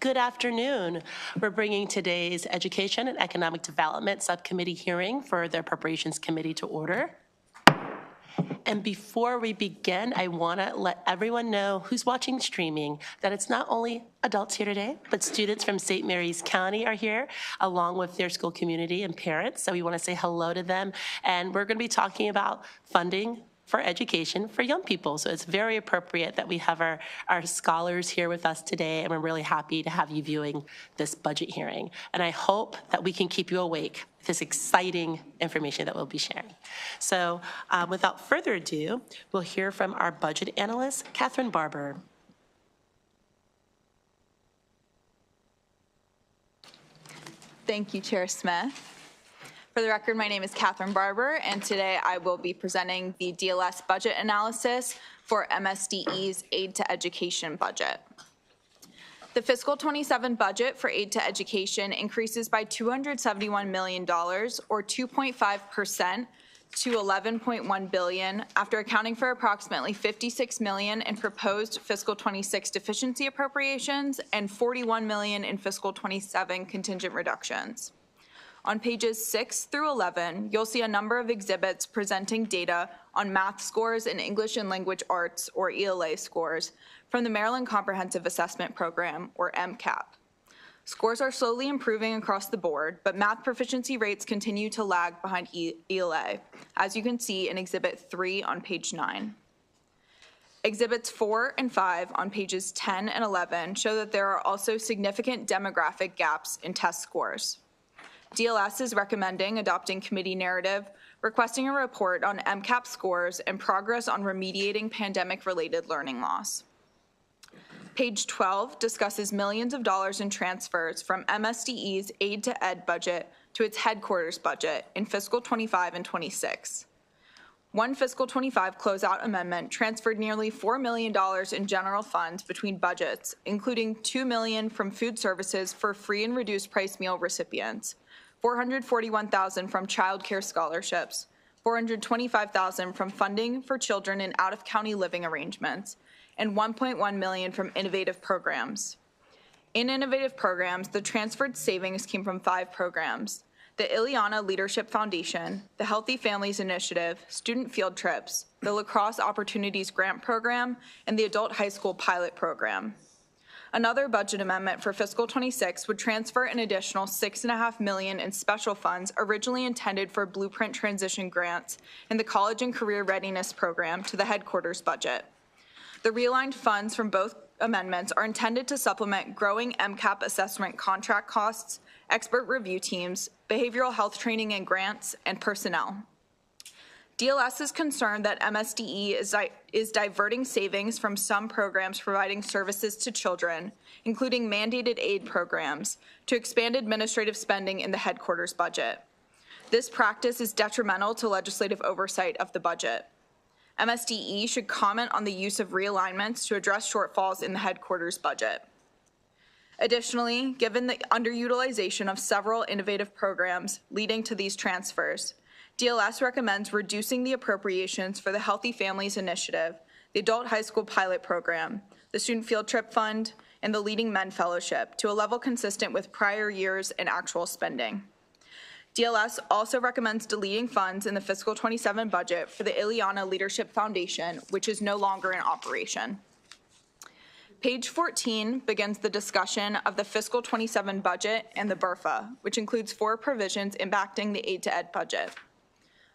good afternoon. We're bringing today's Education and Economic Development Subcommittee hearing for the Appropriations Committee to order. And before we begin, I want to let everyone know who's watching streaming that it's not only adults here today, but students from St. Mary's County are here, along with their school community and parents. So we want to say hello to them. And we're going to be talking about funding for education for young people. So it's very appropriate that we have our scholars here with us today, and we're really happy to have you viewing this budget hearing. And I hope that we can keep you awake with this exciting information that we'll be sharing. So without further ado, we'll hear from our budget analyst, Catherine Barber. Thank you, Chair Smith. For the record, my name is Catherine Barber, and today I will be presenting the DLS budget analysis for MSDE's Aid to Education budget. The fiscal 27 budget for Aid to Education increases by $271 million, or 2.5%, to $11.1 billion, after accounting for approximately $56 million in proposed fiscal 26 deficiency appropriations and $41 million in fiscal 27 contingent reductions. On pages 6 through 11, you'll see a number of exhibits presenting data on math scores and English and Language Arts, or ELA scores, from the Maryland Comprehensive Assessment Program, or MCAP. Scores are slowly improving across the board, but math proficiency rates continue to lag behind ELA, as you can see in Exhibit 3 on page 9. Exhibits 4 and 5 on pages 10 and 11 show that there are also significant demographic gaps in test scores. DLS is recommending adopting committee narrative, requesting a report on MCAP scores and progress on remediating pandemic-related learning loss. Page 12 discusses millions of dollars in transfers from MSDE's Aid to Ed budget to its headquarters budget in fiscal 25 and 26. One fiscal 25 closeout amendment transferred nearly $4 million in general funds between budgets, including $2 million from food services for free and reduced price meal recipients, $441,000 from child care scholarships, $425,000 from funding for children in out-of-county living arrangements, and $1.1 million from innovative programs. In innovative programs, the transferred savings came from 5 programs: the Ileana Leadership Foundation, the Healthy Families Initiative, Student Field Trips, the Lacrosse Opportunities Grant Program, and the Adult High School Pilot Program. Another budget amendment for fiscal 26 would transfer an additional $6.5 million in special funds originally intended for Blueprint Transition grants and the College and Career Readiness Program to the headquarters budget. The realigned funds from both amendments are intended to supplement growing MCAP assessment contract costs, expert review teams, behavioral health training and grants, and personnel. DLS is concerned that MSDE is diverting savings from some programs providing services to children, including mandated aid programs, to expand administrative spending in the headquarters budget. This practice is detrimental to legislative oversight of the budget. MSDE should comment on the use of realignments to address shortfalls in the headquarters budget. Additionally, given the underutilization of several innovative programs leading to these transfers, DLS recommends reducing the appropriations for the Healthy Families Initiative, the Adult High School Pilot Program, the Student Field Trip Fund, and the Leading Men Fellowship to a level consistent with prior years and actual spending. DLS also recommends deleting funds in the fiscal 27 budget for the Ileana Leadership Foundation, which is no longer in operation. Page 14 begins the discussion of the fiscal 27 budget and the BRFA, which includes 4 provisions impacting the Aid to Ed budget.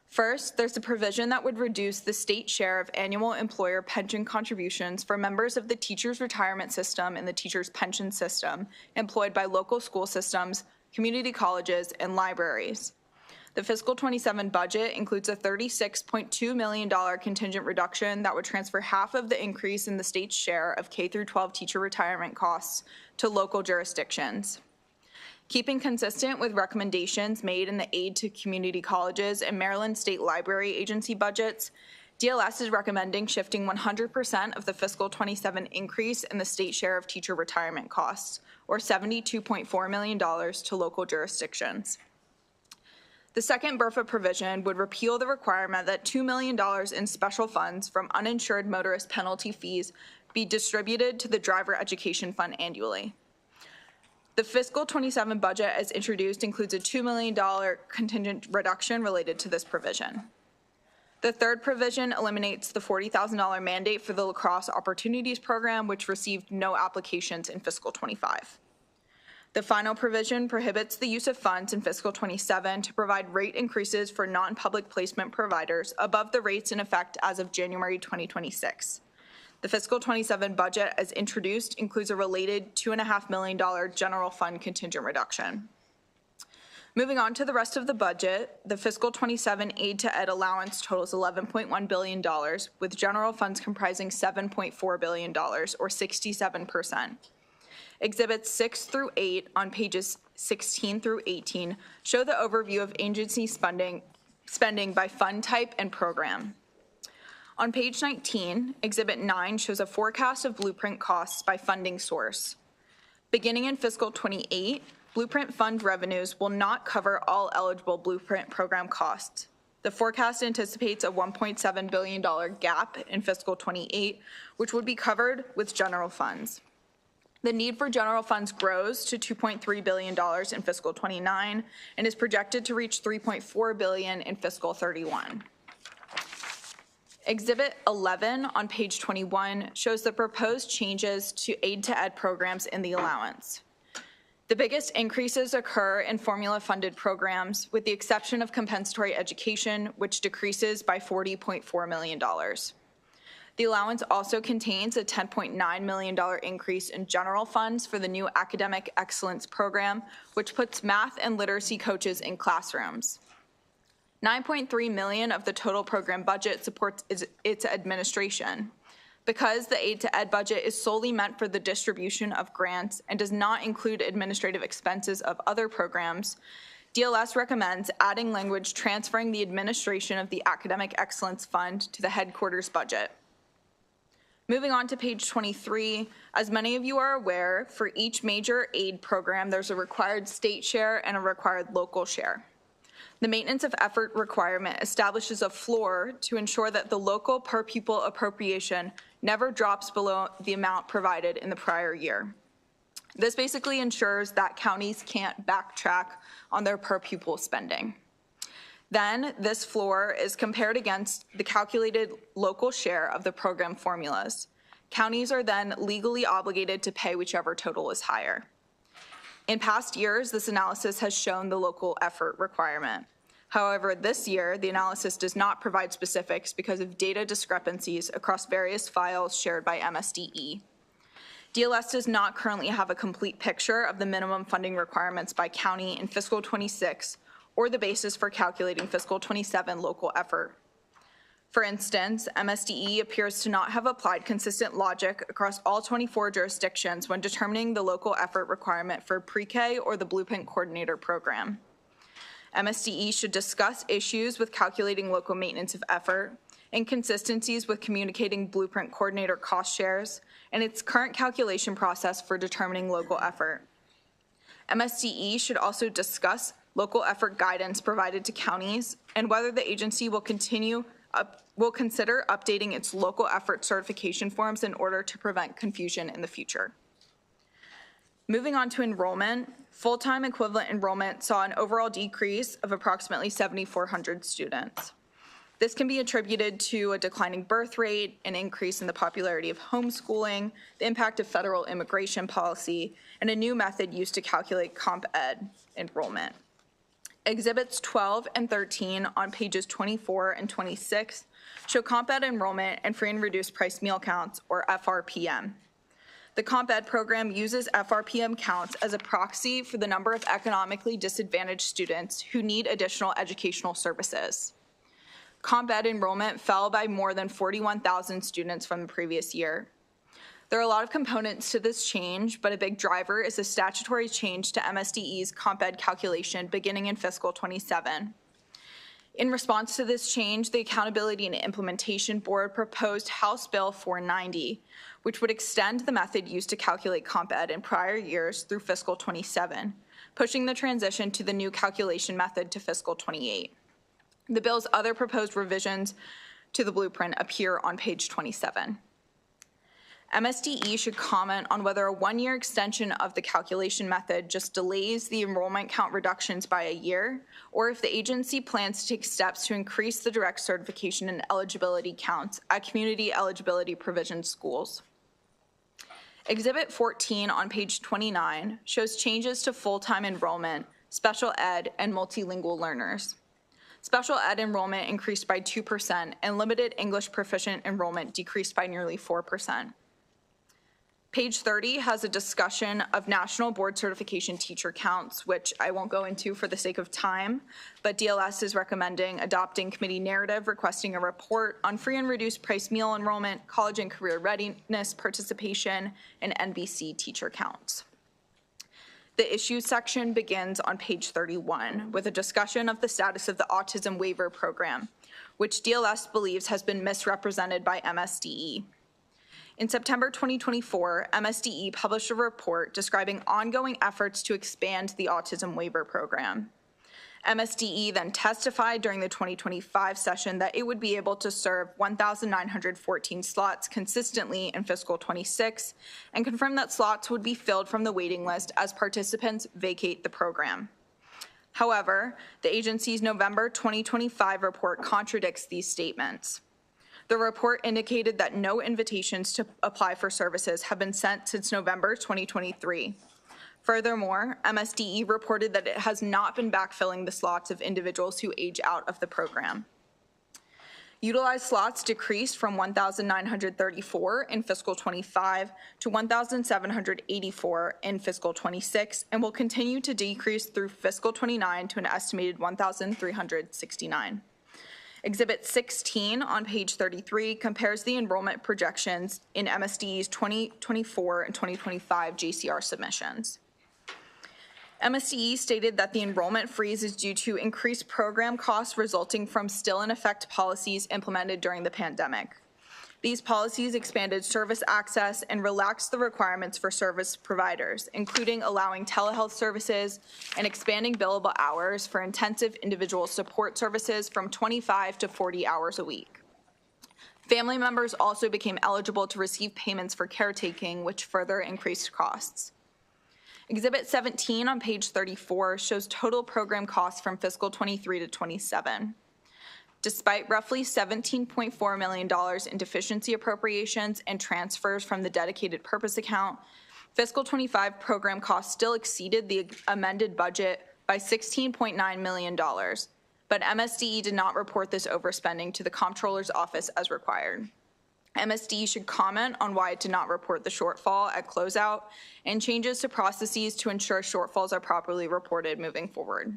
First, there's a provision that would reduce the state share of annual employer pension contributions for members of the teachers' retirement system and the teachers' pension system employed by local school systems, community colleges, and libraries. The fiscal 27 budget includes a $36.2 million contingent reduction that would transfer half of the increase in the state's share of K-12 teacher retirement costs to local jurisdictions. Keeping consistent with recommendations made in the Aid to Community Colleges and Maryland State Library Agency budgets, DLS is recommending shifting 100% of the fiscal 27 increase in the state share of teacher retirement costs, or $72.4 million, to local jurisdictions. The second BRFA provision would repeal the requirement that $2 million in special funds from uninsured motorist penalty fees be distributed to the Driver Education Fund annually. The fiscal 27 budget as introduced includes a $2 million contingent reduction related to this provision. The third provision eliminates the $40,000 mandate for the Lacrosse Opportunities Program, which received no applications in fiscal 25. The final provision prohibits the use of funds in fiscal 27 to provide rate increases for non-public placement providers above the rates in effect as of January 2026. The fiscal 27 budget as introduced includes a related $2.5 million general fund contingent reduction. Moving on to the rest of the budget, the fiscal 27 aid to ed allowance totals $11.1 billion, with general funds comprising $7.4 billion, or 67%. Exhibits 6 through 8 on pages 16 through 18 show the overview of agency spending by fund type and program. On page 19, Exhibit 9 shows a forecast of Blueprint costs by funding source. Beginning in fiscal 28, Blueprint fund revenues will not cover all eligible Blueprint program costs. The forecast anticipates a $1.7 billion gap in fiscal 28, which would be covered with general funds. The need for general funds grows to $2.3 billion in fiscal 29 and is projected to reach $3.4 billion in fiscal 31. Exhibit 11 on page 21 shows the proposed changes to aid to ed programs in the allowance. The biggest increases occur in formula-funded programs, with the exception of compensatory education, which decreases by $40.4 million. The allowance also contains a $10.9 million increase in general funds for the new Academic Excellence Program, which puts math and literacy coaches in classrooms. $9.3 million of the total program budget supports its administration. Because the aid to ed budget is solely meant for the distribution of grants and does not include administrative expenses of other programs, DLS recommends adding language transferring the administration of the Academic Excellence Fund to the headquarters budget. Moving on to page 23, as many of you are aware, for each major aid program, there's a required state share and a required local share. The maintenance of effort requirement establishes a floor to ensure that the local per pupil appropriation never drops below the amount provided in the prior year. This basically ensures that counties can't backtrack on their per pupil spending. Then this floor is compared against the calculated local share of the program formulas. Counties are then legally obligated to pay whichever total is higher. In past years, this analysis has shown the local effort requirement. However, this year, the analysis does not provide specifics because of data discrepancies across various files shared by MSDE. DLS does not currently have a complete picture of the minimum funding requirements by county in fiscal 26 or the basis for calculating fiscal 27 local effort. For instance, MSDE appears to not have applied consistent logic across all 24 jurisdictions when determining the local effort requirement for pre-K or the Blueprint Coordinator program. MSDE should discuss issues with calculating local maintenance of effort, inconsistencies with communicating Blueprint Coordinator cost shares, and its current calculation process for determining local effort. MSDE should also discuss local effort guidance provided to counties and whether the agency will consider updating its local effort certification forms in order to prevent confusion in the future. Moving on to enrollment, full-time equivalent enrollment saw an overall decrease of approximately 7,400 students. This can be attributed to a declining birth rate, an increase in the popularity of homeschooling, the impact of federal immigration policy, and a new method used to calculate comp ed enrollment. Exhibits 12 and 13 on pages 24 and 26 show comp ed enrollment and free and reduced price meal counts, or FRPM. The comp ed program uses FRPM counts as a proxy for the number of economically disadvantaged students who need additional educational services. Comp ed enrollment fell by more than 41,000 students from the previous year. There are a lot of components to this change, but a big driver is a statutory change to MSDE's comp ed calculation beginning in fiscal 27. In response to this change, the Accountability and Implementation Board proposed House Bill 490, which would extend the method used to calculate comp ed in prior years through fiscal 27, pushing the transition to the new calculation method to fiscal 28. The bill's other proposed revisions to the blueprint appear on page 27. MSDE should comment on whether a one-year extension of the calculation method just delays the enrollment count reductions by a year, or if the agency plans to take steps to increase the direct certification and eligibility counts at community eligibility provision schools. Exhibit 14 on page 29 shows changes to full-time enrollment, special ed, and multilingual learners. Special ed enrollment increased by 2%, and limited English proficient enrollment decreased by nearly 4%. Page 30 has a discussion of national board certification teacher counts, which I won't go into for the sake of time, but DLS is recommending adopting committee narrative requesting a report on free and reduced price meal enrollment, college and career readiness participation, and NBC teacher counts. The issues section begins on page 31 with a discussion of the status of the autism waiver program, which DLS believes has been misrepresented by MSDE. In September 2024, MSDE published a report describing ongoing efforts to expand the autism waiver program. MSDE then testified during the 2025 session that it would be able to serve 1,914 slots consistently in fiscal 26 and confirmed that slots would be filled from the waiting list as participants vacate the program. However, the agency's November 2025 report contradicts these statements. The report indicated that no invitations to apply for services have been sent since November 2023. Furthermore, MSDE reported that it has not been backfilling the slots of individuals who age out of the program. Utilized slots decreased from 1,934 in fiscal 25 to 1,784 in fiscal 26 and will continue to decrease through fiscal 29 to an estimated 1,369. Exhibit 16 on page 33 compares the enrollment projections in MSDE's 2024 and 2025 JCR submissions. MSDE stated that the enrollment freeze is due to increased program costs resulting from still in effect policies implemented during the pandemic. These policies expanded service access and relaxed the requirements for service providers, including allowing telehealth services and expanding billable hours for intensive individual support services from 25 to 40 hours a week. Family members also became eligible to receive payments for caretaking, which further increased costs. Exhibit 17 on page 34 shows total program costs from fiscal 23 to 27. Despite roughly $17.4 million in deficiency appropriations and transfers from the dedicated purpose account, fiscal 25 program costs still exceeded the amended budget by $16.9 million, but MSDE did not report this overspending to the Comptroller's office as required. MSDE should comment on why it did not report the shortfall at closeout and changes to processes to ensure shortfalls are properly reported moving forward.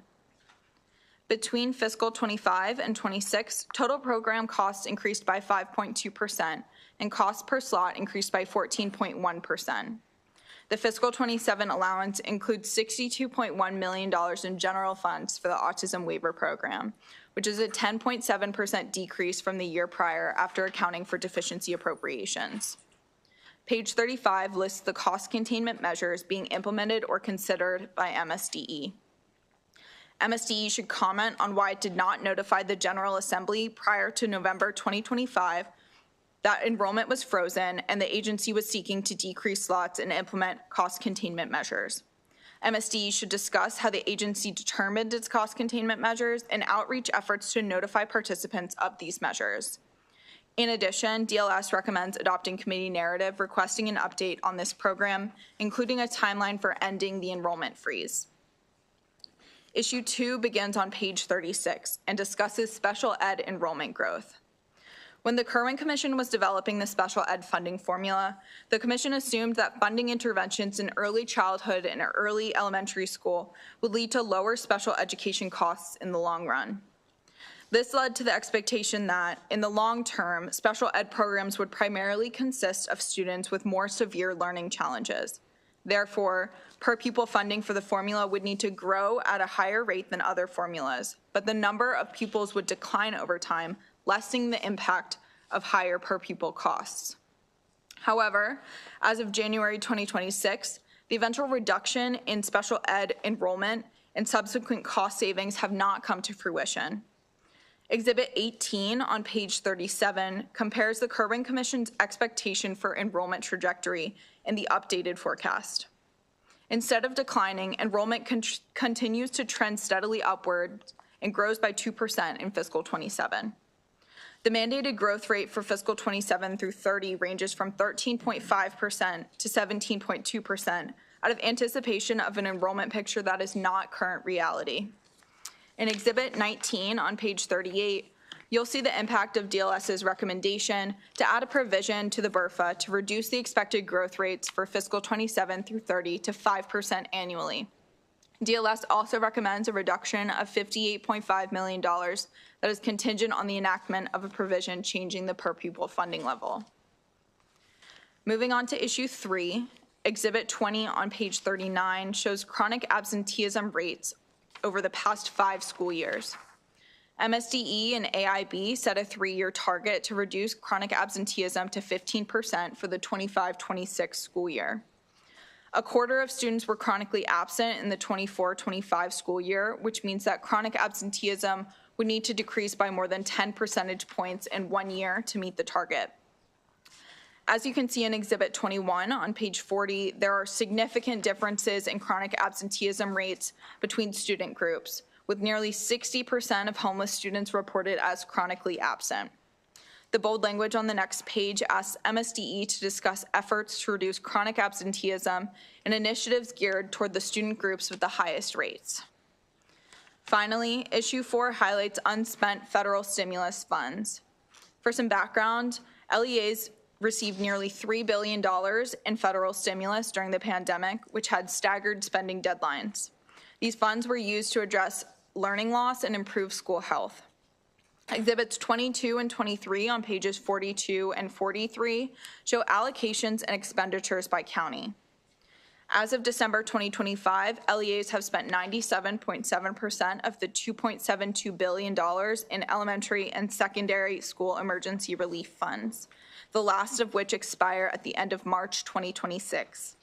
Between fiscal 25 and 26, total program costs increased by 5.2%, and cost per slot increased by 14.1%. The fiscal 27 allowance includes $62.1 million in general funds for the autism waiver program, which is a 10.7% decrease from the year prior after accounting for deficiency appropriations. Page 35 lists the cost containment measures being implemented or considered by MSDE. MSDE should comment on why it did not notify the General Assembly prior to November 2025 that enrollment was frozen and the agency was seeking to decrease slots and implement cost containment measures. MSDE should discuss how the agency determined its cost containment measures and outreach efforts to notify participants of these measures. In addition, DLS recommends adopting committee narrative requesting an update on this program, including a timeline for ending the enrollment freeze. Issue 2 begins on page 36 and discusses special ed enrollment growth. When the Kerwin Commission was developing the special ed funding formula, the Commission assumed that funding interventions in early childhood and early elementary school would lead to lower special education costs in the long run. This led to the expectation that, in the long term, special ed programs would primarily consist of students with more severe learning challenges. Therefore, per pupil funding for the formula would need to grow at a higher rate than other formulas, but the number of pupils would decline over time, lessening the impact of higher per pupil costs. However, as of January 2026, the eventual reduction in special ed enrollment and subsequent cost savings have not come to fruition. Exhibit 18 on page 37 compares the Kirwan Commission's expectation for enrollment trajectory in the updated forecast. Instead of declining, enrollment continues to trend steadily upward and grows by 2% in fiscal 27. The mandated growth rate for fiscal 27 through 30 ranges from 13.5% to 17.2% out of anticipation of an enrollment picture that is not current reality. In Exhibit 19 on page 38, you'll see the impact of DLS's recommendation to add a provision to the BRFA to reduce the expected growth rates for fiscal 27 through 30 to 5% annually. DLS also recommends a reduction of $58.5 million that is contingent on the enactment of a provision changing the per pupil funding level. Moving on to issue 3, Exhibit 20 on page 39 shows chronic absenteeism rates over the past 5 school years. MSDE and AIB set a 3-year target to reduce chronic absenteeism to 15% for the 25-26 school year. A quarter of students were chronically absent in the 24-25 school year, which means that chronic absenteeism would need to decrease by more than 10 percentage points in 1 year to meet the target. As you can see in Exhibit 21 on page 40, there are significant differences in chronic absenteeism rates between student groups, with nearly 60% of homeless students reported as chronically absent. The bold language on the next page asks MSDE to discuss efforts to reduce chronic absenteeism and initiatives geared toward the student groups with the highest rates. Finally, issue 4 highlights unspent federal stimulus funds. For some background, LEAs received nearly $3 billion in federal stimulus during the pandemic, which had staggered spending deadlines. These funds were used to address learning loss and improve school health. Exhibits 22 and 23 on pages 42 and 43 show allocations and expenditures by county. As of December 2025, LEAs have spent 97.7% of the $2.72 billion in elementary and secondary school emergency relief funds, the last of which expire at the end of March 2026.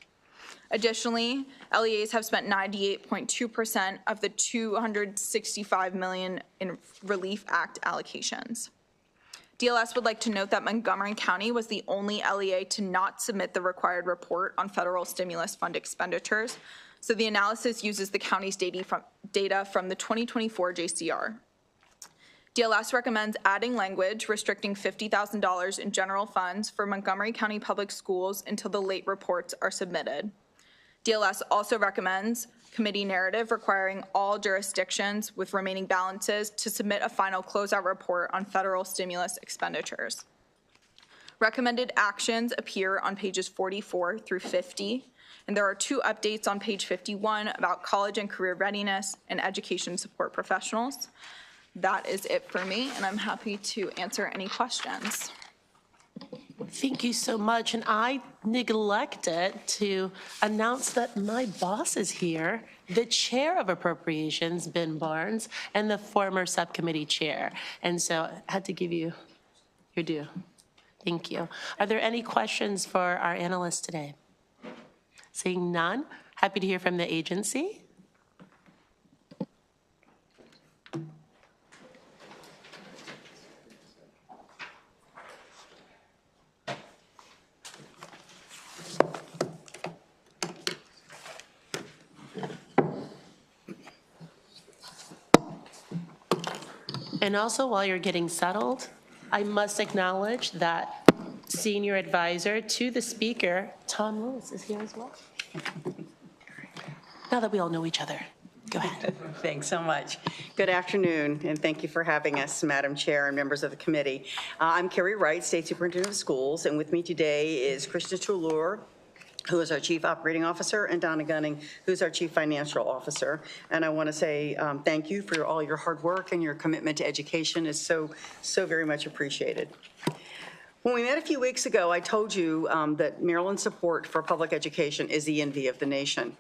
Additionally, LEAs have spent 98.2% of the $265 million in Relief Act allocations. DLS would like to note that Montgomery County was the only LEA to not submit the required report on federal stimulus fund expenditures, so the analysis uses the county's data from the 2024 JCR. DLS recommends adding language restricting $50,000 in general funds for Montgomery County Public Schools until the late reports are submitted. DLS also recommends committee narrative requiring all jurisdictions with remaining balances to submit a final closeout report on federal stimulus expenditures. Recommended actions appear on pages 44 through 50, and there are 2 updates on page 51 about college and career readiness and education support professionals. That is it for me, and I'm happy to answer any questions. Thank you so much. And I neglected to announce that my boss is here, the chair of appropriations, Ben Barnes, and the former subcommittee chair. And so I had to give you your due. Thank you. Are there any questions for our analysts today? Seeing none, happy to hear from the agency. And also, while you're getting settled, I must acknowledge that Senior Advisor to the Speaker, Tom Lewis, is here as well. Now that we all know each other, go ahead. Thanks so much. Good afternoon, and thank you for having us, Madam Chair and members of the committee. I'm Carrie Wright, State Superintendent of Schools, and with me today is Krishna Tulur, who is our Chief Operating Officer, and Donna Gunning, who's our Chief Financial Officer. And I want to say thank you for all your hard work, and your commitment to education is so very much appreciated. When we met a few weeks ago, I told you that Maryland's support for public education is the envy of the nation,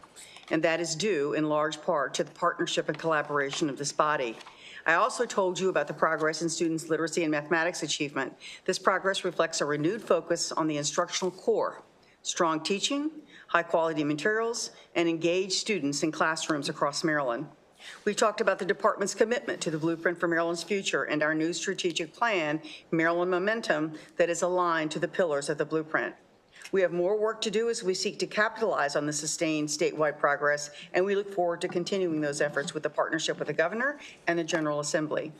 and that is due in large part to the partnership and collaboration of this body. I also told you about the progress in students' literacy and mathematics achievement. This progress reflects a renewed focus on the instructional core: strong teaching, high quality materials, and engaged students in classrooms across Maryland. We talked about the department's commitment to the Blueprint for Maryland's Future and our new strategic plan, Maryland Momentum, that is aligned to the pillars of the Blueprint. We have more work to do as we seek to capitalize on the sustained statewide progress, and we look forward to continuing those efforts with the partnership with the Governor and the General Assembly.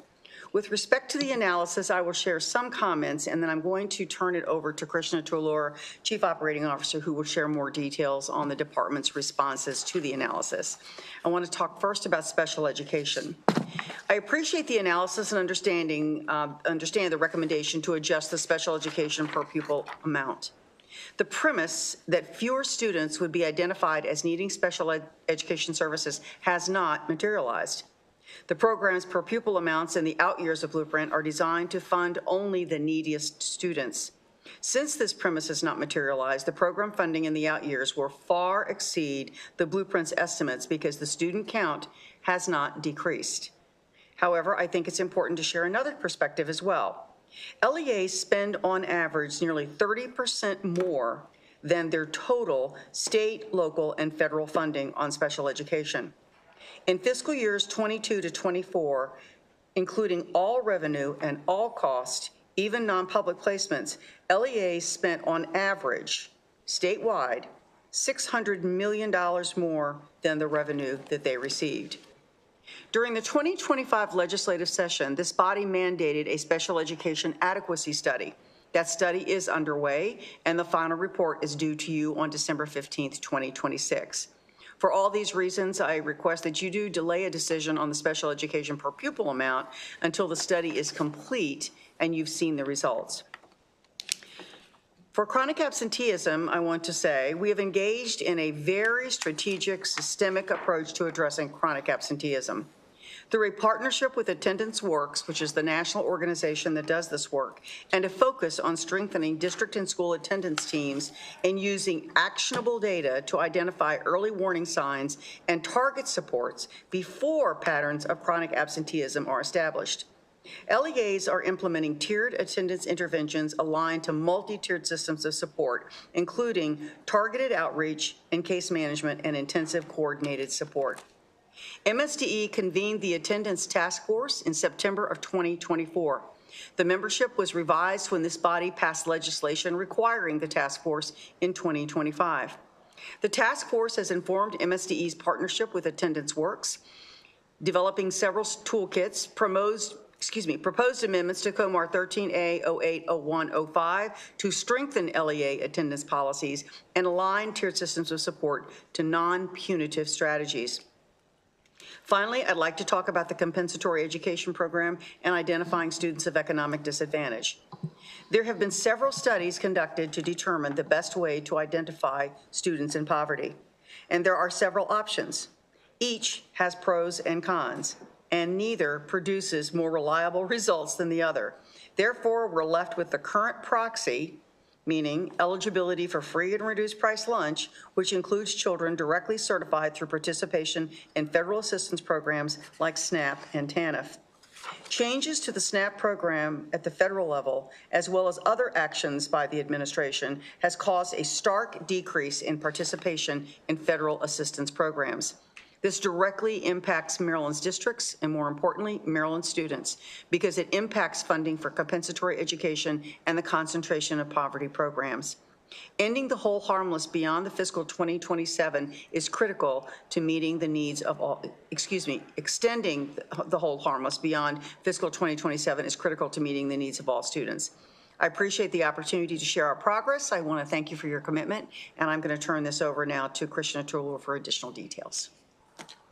With respect to the analysis, I will share some comments, and then I'm going to turn it over to Krishna Tulur, Chief Operating Officer, who will share more details on the department's responses to the analysis. I want to talk first about special education. I appreciate the analysis and understand the recommendation to adjust the special education per pupil amount. The premise that fewer students would be identified as needing special education services has not materialized. The program's per pupil amounts in the out years of Blueprint are designed to fund only the neediest students. Since this premise has not materialized, the program funding in the out years will far exceed the Blueprint's estimates because the student count has not decreased. However, I think it's important to share another perspective as well. LEAs spend on average nearly 30% more than their total state, local, and federal funding on special education. In fiscal years 22 to 24, including all revenue and all cost, even non-public placements, LEAs spent on average, statewide, $600 million more than the revenue that they received. During the 2025 legislative session, this body mandated a special education adequacy study. That study is underway, and the final report is due to you on December 15th, 2026. For all these reasons, I request that you do delay a decision on the special education per pupil amount until the study is complete and you've seen the results. For chronic absenteeism, I want to say we have engaged in a very strategic, systemic approach to addressing chronic absenteeism. Through a partnership with Attendance Works, which is the national organization that does this work, and a focus on strengthening district and school attendance teams and using actionable data to identify early warning signs and target supports before patterns of chronic absenteeism are established. LEAs are implementing tiered attendance interventions aligned to multi-tiered systems of support, including targeted outreach and case management and intensive coordinated support. MSDE convened the attendance task force in September of 2024. The membership was revised when this body passed legislation requiring the task force in 2025. The task force has informed MSDE's partnership with Attendance Works, developing several toolkits, proposed amendments to COMAR 13A, 08, 01, 05 to strengthen LEA attendance policies and align tiered systems of support to non-punitive strategies. Finally, I'd like to talk about the compensatory education program and identifying students of economic disadvantage. There have been several studies conducted to determine the best way to identify students in poverty, and there are several options. Each has pros and cons, and neither produces more reliable results than the other. Therefore, we're left with the current proxy, meaning eligibility for free and reduced price lunch, which includes children directly certified through participation in federal assistance programs like SNAP and TANF. Changes to the SNAP program at the federal level, as well as other actions by the administration, has caused a stark decrease in participation in federal assistance programs. This directly impacts Maryland's districts and, more importantly, Maryland students, because it impacts funding for compensatory education and the concentration of poverty programs. Ending the hold harmless beyond the fiscal 2027 is critical to meeting the needs of all, extending the hold harmless beyond fiscal 2027 is critical to meeting the needs of all students. I appreciate the opportunity to share our progress. I want to thank you for your commitment, and I'm going to turn this over now to Krishna Tulur for additional details.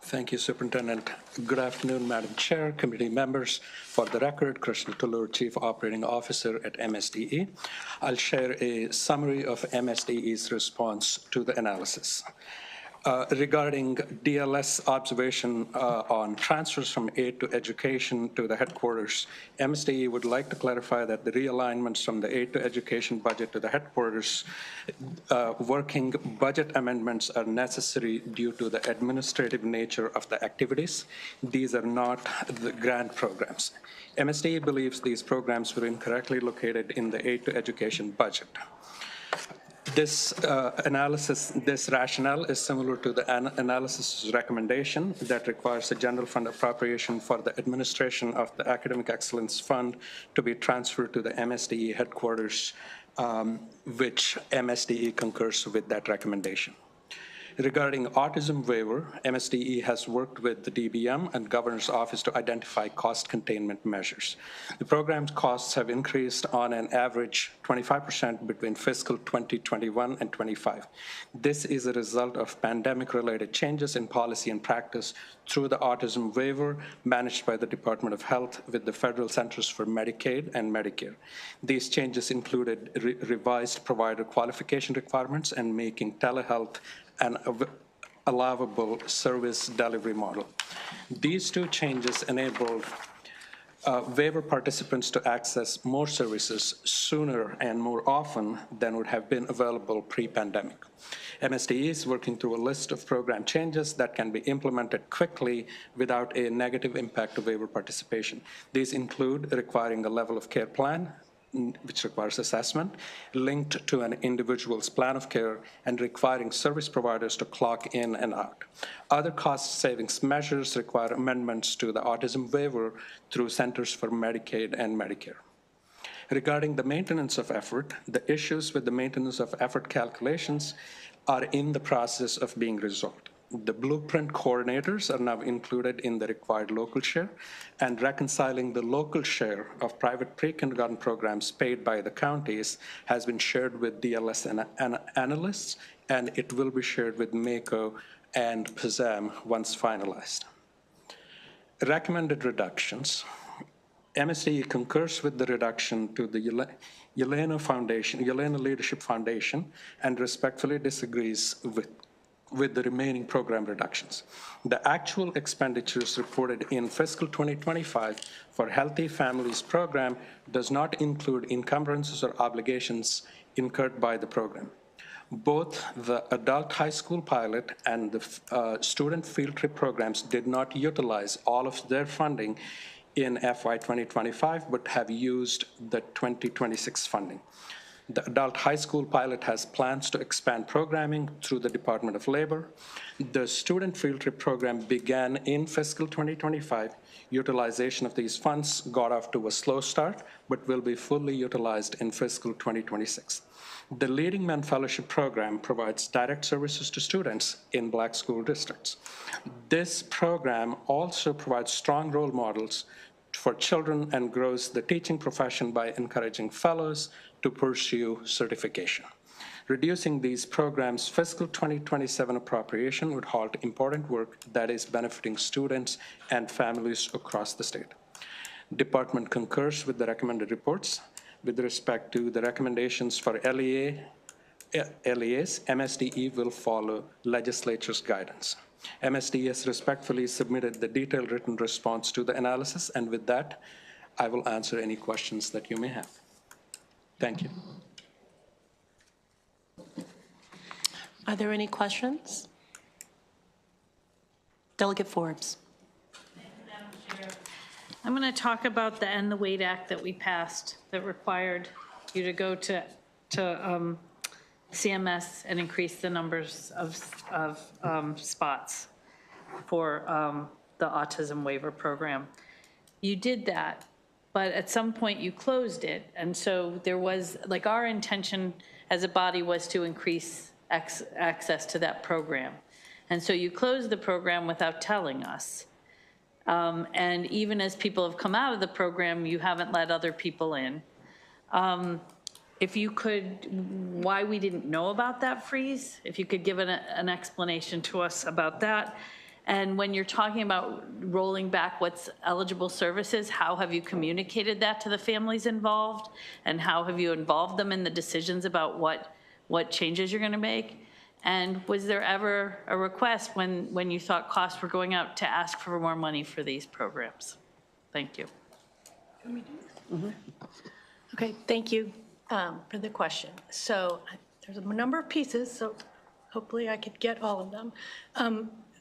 Thank you, Superintendent. Good afternoon, Madam Chair, committee members. For the record, Krishna Tulur, Chief Operating Officer at MSDE. I'll share a summary of MSDE's response to the analysis. Regarding DLS observation on transfers from aid to education to the headquarters, MSDE would like to clarify that the realignments from the aid to education budget to the headquarters working budget amendments are necessary due to the administrative nature of the activities. These are not the grant programs. MSDE believes these programs were incorrectly located in the aid to education budget. This rationale is similar to the analysis recommendation that requires a general fund appropriation for the administration of the Academic Excellence Fund to be transferred to the MSDE headquarters, which MSDE concurs with that recommendation. Regarding autism waiver, MSDE has worked with the DBM and Governor's Office to identify cost containment measures. The program's costs have increased on an average 25% between fiscal 2021 and 25. This is a result of pandemic-related changes in policy and practice through the autism waiver managed by the Department of Health with the Federal Centers for Medicaid and Medicare. These changes included revised provider qualification requirements and making telehealth an allowable service delivery model. These two changes enabled waiver participants to access more services sooner and more often than would have been available pre-pandemic. MSDE is working through a list of program changes that can be implemented quickly without a negative impact to waiver participation. These include requiring a level of care plan, which requires assessment, linked to an individual's plan of care, and requiring service providers to clock in and out. Other cost savings measures require amendments to the autism waiver through Centers for Medicaid and Medicare. Regarding the maintenance of effort, the issues with the maintenance of effort calculations are in the process of being resolved. The blueprint coordinators are now included in the required local share, and reconciling the local share of private pre-kindergarten programs paid by the counties has been shared with DLS and analysts, and it will be shared with MACO and PZAM once finalized. Recommended reductions. MSDE concurs with the reduction to the Yelena Leadership Foundation, and respectfully disagrees with the remaining program reductions. The actual expenditures reported in fiscal 2025 for Healthy Families program does not include encumbrances or obligations incurred by the program. Both the adult high school pilot and the student field trip programs did not utilize all of their funding in FY 2025, but have used the 2026 funding. The adult high school pilot has plans to expand programming through the Department of Labor. The student field trip program began in fiscal 2025. Utilization of these funds got off to a slow start, but will be fully utilized in fiscal 2026. The Leading Men Fellowship Program provides direct services to students in Black school districts. This program also provides strong role models for children and grows the teaching profession by encouraging fellows to pursue certification. Reducing these programs' fiscal 2027 appropriation would halt important work that is benefiting students and families across the state. Department concurs with the recommended reports. With respect to the recommendations for LEAs, MSDE will follow legislature's guidance. MSDE has respectfully submitted the detailed written response to the analysis, and with that, I will answer any questions that you may have. Thank you. Are there any questions? Delegate Forbes. I'm going to talk about the End the Wait Act that we passed that required you to go to CMS and increase the numbers of spots for the autism waiver program. You did that, but at some point you closed it. And so there was, like, our intention as a body was to increase access to that program. And so you closed the program without telling us. And even as people have come out of the program, you haven't let other people in. If you could, why we didn't know about that freeze, if you could give an explanation to us about that. And when you're talking about rolling back what's eligible services, how have you communicated that to the families involved? And how have you involved them in the decisions about what changes you're going to make? And was there ever a request when you thought costs were going out to ask for more money for these programs? Thank you. Can we do this? Mm-hmm. Okay, thank you for the question. So there's a number of pieces, so hopefully I could get all of them.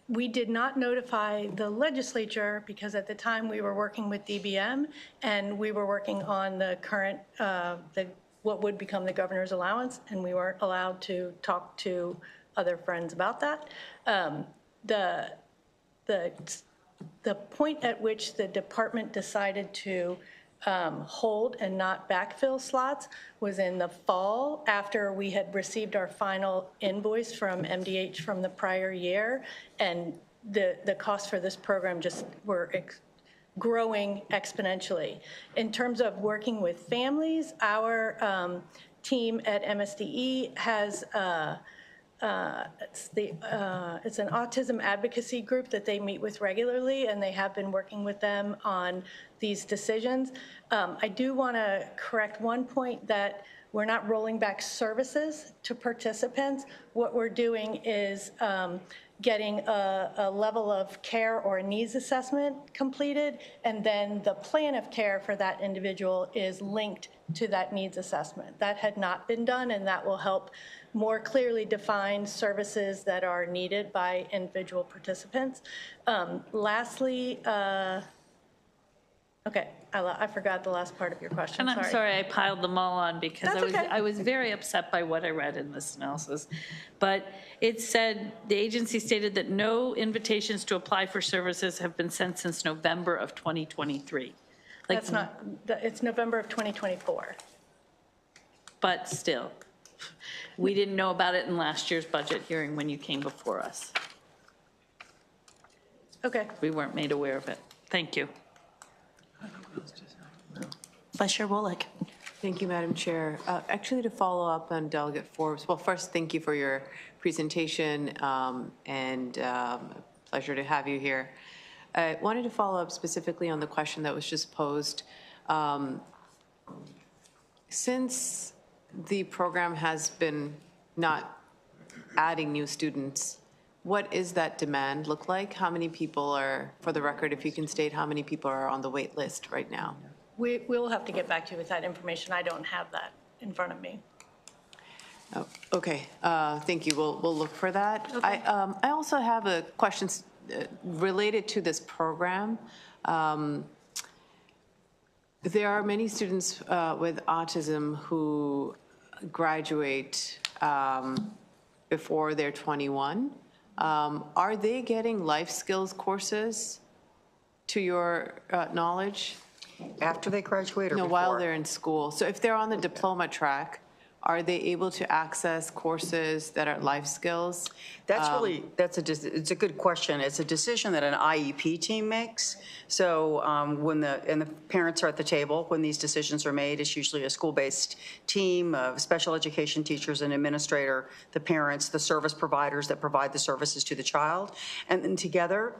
We did not notify the legislature because at the time we were working with DBM and we were working on the current, the what would become the governor's allowance, and we weren't allowed to talk to other friends about that. The point at which the department decided to hold and not backfill slots was in the fall, after we had received our final invoice from MDH from the prior year, and the costs for this program just were growing exponentially. In terms of working with families, our team at MSDE has it's an autism advocacy group that they meet with regularly, and they have been working with them on these decisions. I do want to correct one point, that we're not rolling back services to participants. What we're doing is getting a level of care or a needs assessment completed, and then the plan of care for that individual is linked to that needs assessment. That had not been done, and that will help more clearly define services that are needed by individual participants. Lastly, okay, I forgot the last part of your question. And I'm sorry I piled them all on, because That's okay. I was very upset by what I read in this analysis. But it said, the agency stated that no invitations to apply for services have been sent since November of 2023. Like, That's not, it's November of 2024. but still, we didn't know about it in last year's budget hearing when you came before us. Okay. We weren't made aware of it. Thank you. Vice Chair Wolick. Thank you, Madam Chair. Actually, to follow up on Delegate Forbes, well, first, thank you for your presentation, and pleasure to have you here. I wanted to follow up specifically on the question that was just posed. Since the program has been not adding new students, what is that demand look like? How many people are, for the record, if you can state how many people are on the wait list right now? We'll have to get back to you with that information. I don't have that in front of me. Oh, okay, thank you. We'll look for that. Okay. I also have a question related to this program. There are many students with autism who graduate before they're 21. Are they getting life skills courses, to your knowledge? After they graduate or No, before? while they're in school. So if they're on the diploma track, are they able to access courses that are life skills? That's really, it's a good question. It's a decision that an IEP team makes. So when the parents are at the table, when these decisions are made, it's usually a school-based team of special education teachers and administrator, the parents, the service providers that provide the services to the child. And then together,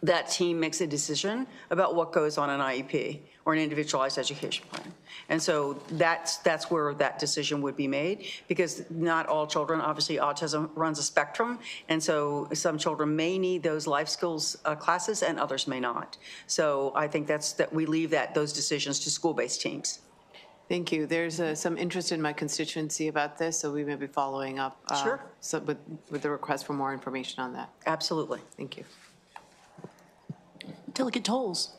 that team makes a decision about what goes on an IEP or an individualized education plan. And so that's where that decision would be made, because not all children, obviously autism runs a spectrum, and so some children may need those life skills classes and others may not. So I think that we leave those decisions to school-based teams. Thank you. There's some interest in my constituency about this, so we may be following up Sure. with the request for more information on that. Absolutely. Thank you. Delegate Tolles.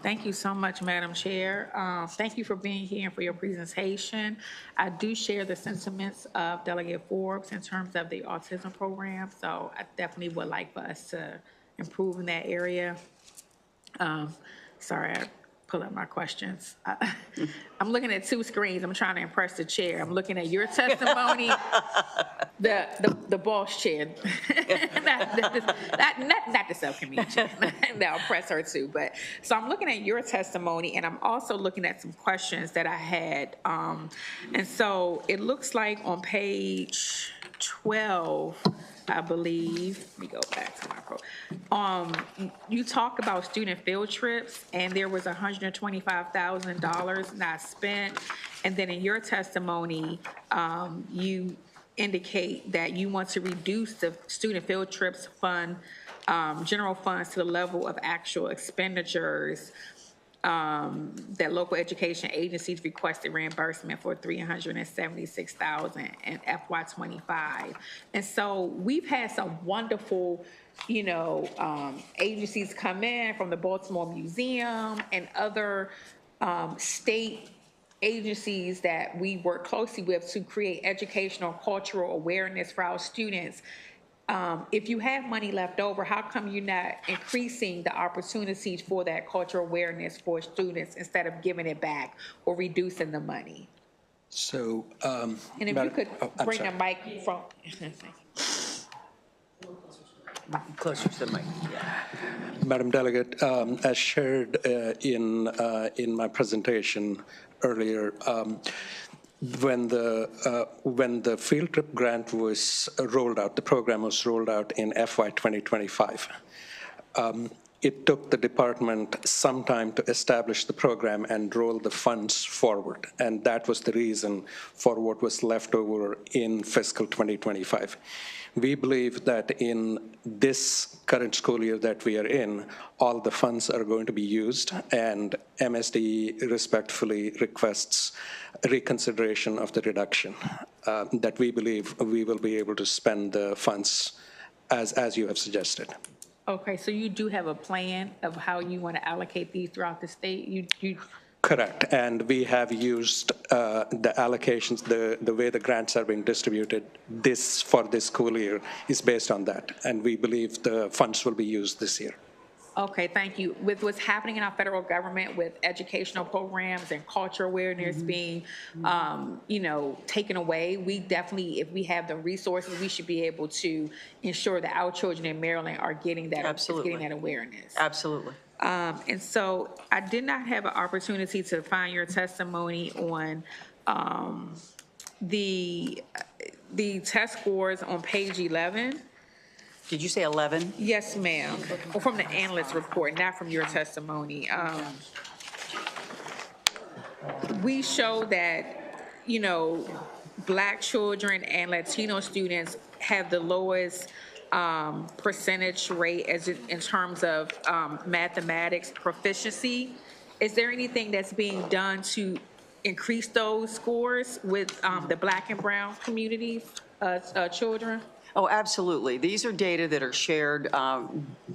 Thank you so much, Madam Chair. Thank you for being here and for your presentation. I do share the sentiments of Delegate Forbes in terms of the autism program, so I definitely would like for us to improve in that area. Sorry, I pull up my questions. I'm looking at two screens. I'm trying to impress the chair. I'm looking at your testimony, the boss chair, not the subcommittee chair. That'll press her too. But so I'm looking at your testimony, and I'm also looking at some questions that I had. And so it looks like on page 12, I believe, let me go back to my quote. You talk about student field trips, and there was $125,000 not spent. And then in your testimony, you indicate that you want to reduce the student field trips fund, general funds to the level of actual expenditures that local education agencies requested reimbursement for $376,000 in FY25. And so we've had some wonderful, agencies come in from the Baltimore Museum and other state agencies that we work closely with to create educational cultural awareness for our students. If you have money left over, how come you're not increasing the opportunities for that cultural awareness for students instead of giving it back or reducing the money? So, And if you Madam- could I'm bring sorry. the mic from. Closer to the mic. Madam Delegate, as shared in my presentation earlier, when the field trip grant was rolled out, the program was rolled out in FY 2025. It took the department some time to establish the program and roll the funds forward, and that was the reason for what was left over in fiscal 2025. We believe that in this current school year that we are in, all the funds are going to be used, and MSDE respectfully requests reconsideration of the reduction, that we believe we will be able to spend the funds as you have suggested. Okay, so you do have a plan of how you want to allocate these throughout the state? You Correct, and we have used the allocations, the way the grants are being distributed for this school year is based on that, and we believe the funds will be used this year. Okay, thank you. With what's happening in our federal government with educational programs and culture awareness being, taken away, we definitely, if we have the resources, we should be able to ensure that our children in Maryland are getting that, Absolutely. getting that awareness. Absolutely. And so I did not have an opportunity to find your testimony on the test scores on page 11. Did you say 11? Yes, ma'am. Or from the analyst report, not from your testimony. We show that, Black children and Latino students have the lowest percentage rate in terms of mathematics proficiency. Is there anything that's being done to increase those scores with the Black and brown communities, children? Oh, absolutely. These are data that are shared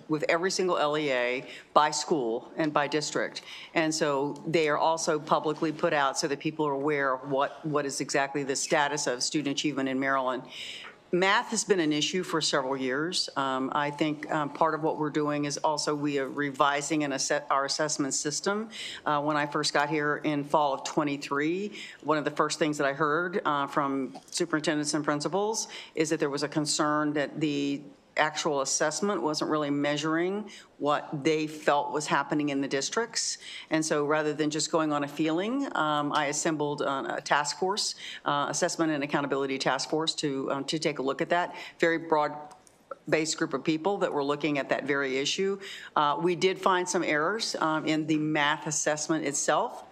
with every single LEA by school and by district. And so they are also publicly put out so that people are aware of what is exactly the status of student achievement in Maryland. Math has been an issue for several years. I think part of what we're doing is also we are revising our assessment system. When I first got here in fall of 23, one of the first things that I heard from superintendents and principals is that there was a concern that the actual assessment wasn't really measuring what they felt was happening in the districts. And so rather than just going on a feeling, I assembled a task force, assessment and accountability task force to take a look at that. Very broad-based group of people that were looking at that very issue. We did find some errors in the math assessment itself.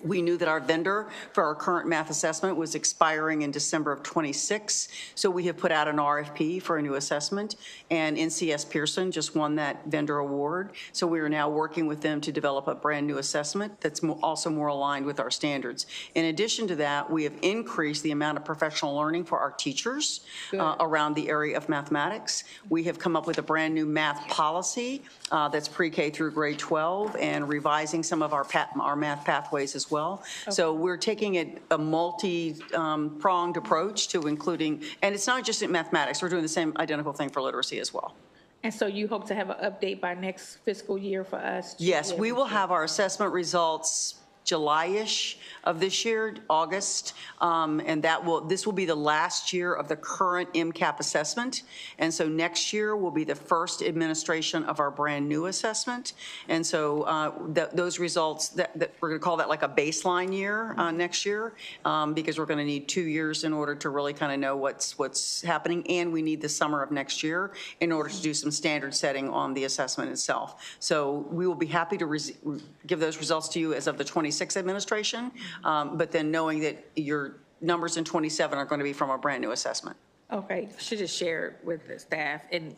We knew that our vendor for our current math assessment was expiring in December of 26, so we have put out an RFP for a new assessment, and NCS Pearson just won that vendor award, so we are now working with them to develop a brand new assessment that's also more aligned with our standards. In addition to that, we have increased the amount of professional learning for our teachers around the area of mathematics. We have come up with a brand new math policy that's pre-K through grade 12 and revising some of our math pathways as well. Okay. So we're taking a multi-pronged approach to including, and it's not just in mathematics, we're doing the same identical thing for literacy as well. And so you hope to have an update by next fiscal year for us? Yes, we will have our assessment results July-ish of this year, August, and this will be the last year of the current MCAP assessment, and so next year will be the first administration of our brand new assessment, and so those results, that we're going to call that like a baseline year next year, because we're going to need 2 years in order to really kind of know what's happening, and we need the summer of next year in order to do some standard setting on the assessment itself. So we will be happy to give those results to you as of the 26th administration, but then knowing that your numbers in 27 are going to be from a brand new assessment. Okay, should just share it with the staff. And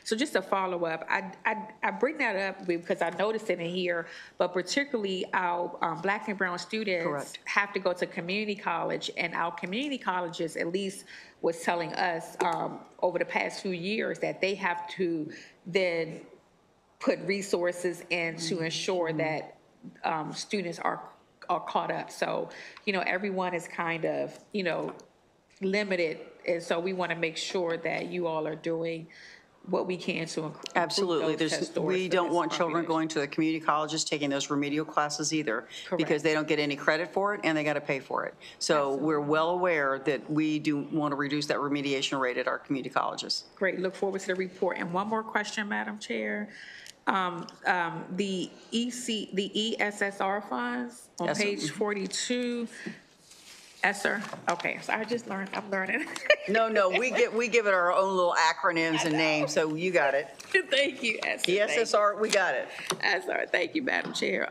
so just to follow up, I bring that up because I noticed it in here, but particularly our Black and brown students Correct. have to go to community college, and our community colleges at least was telling us over the past few years that they have to then put resources in to ensure that students are are caught up. So, everyone is kind of, limited. And so we want to make sure that you all are doing what we can to improve Absolutely. those test scores We for don't this want children population. going to the community colleges taking those remedial classes either, because they don't get any credit for it and they got to pay for it. So we're well aware that we do want to reduce that remediation rate at our community colleges. Great, look forward to the report. And one more question, Madam Chair. The ESSR funds on Yes, sir. page 42. ESSER, okay, so I'm learning. No, we give it our own little acronyms and names, so you got it. Thank you, ESSER. ESSR, we got it. ESSER, thank you, Madam Chair.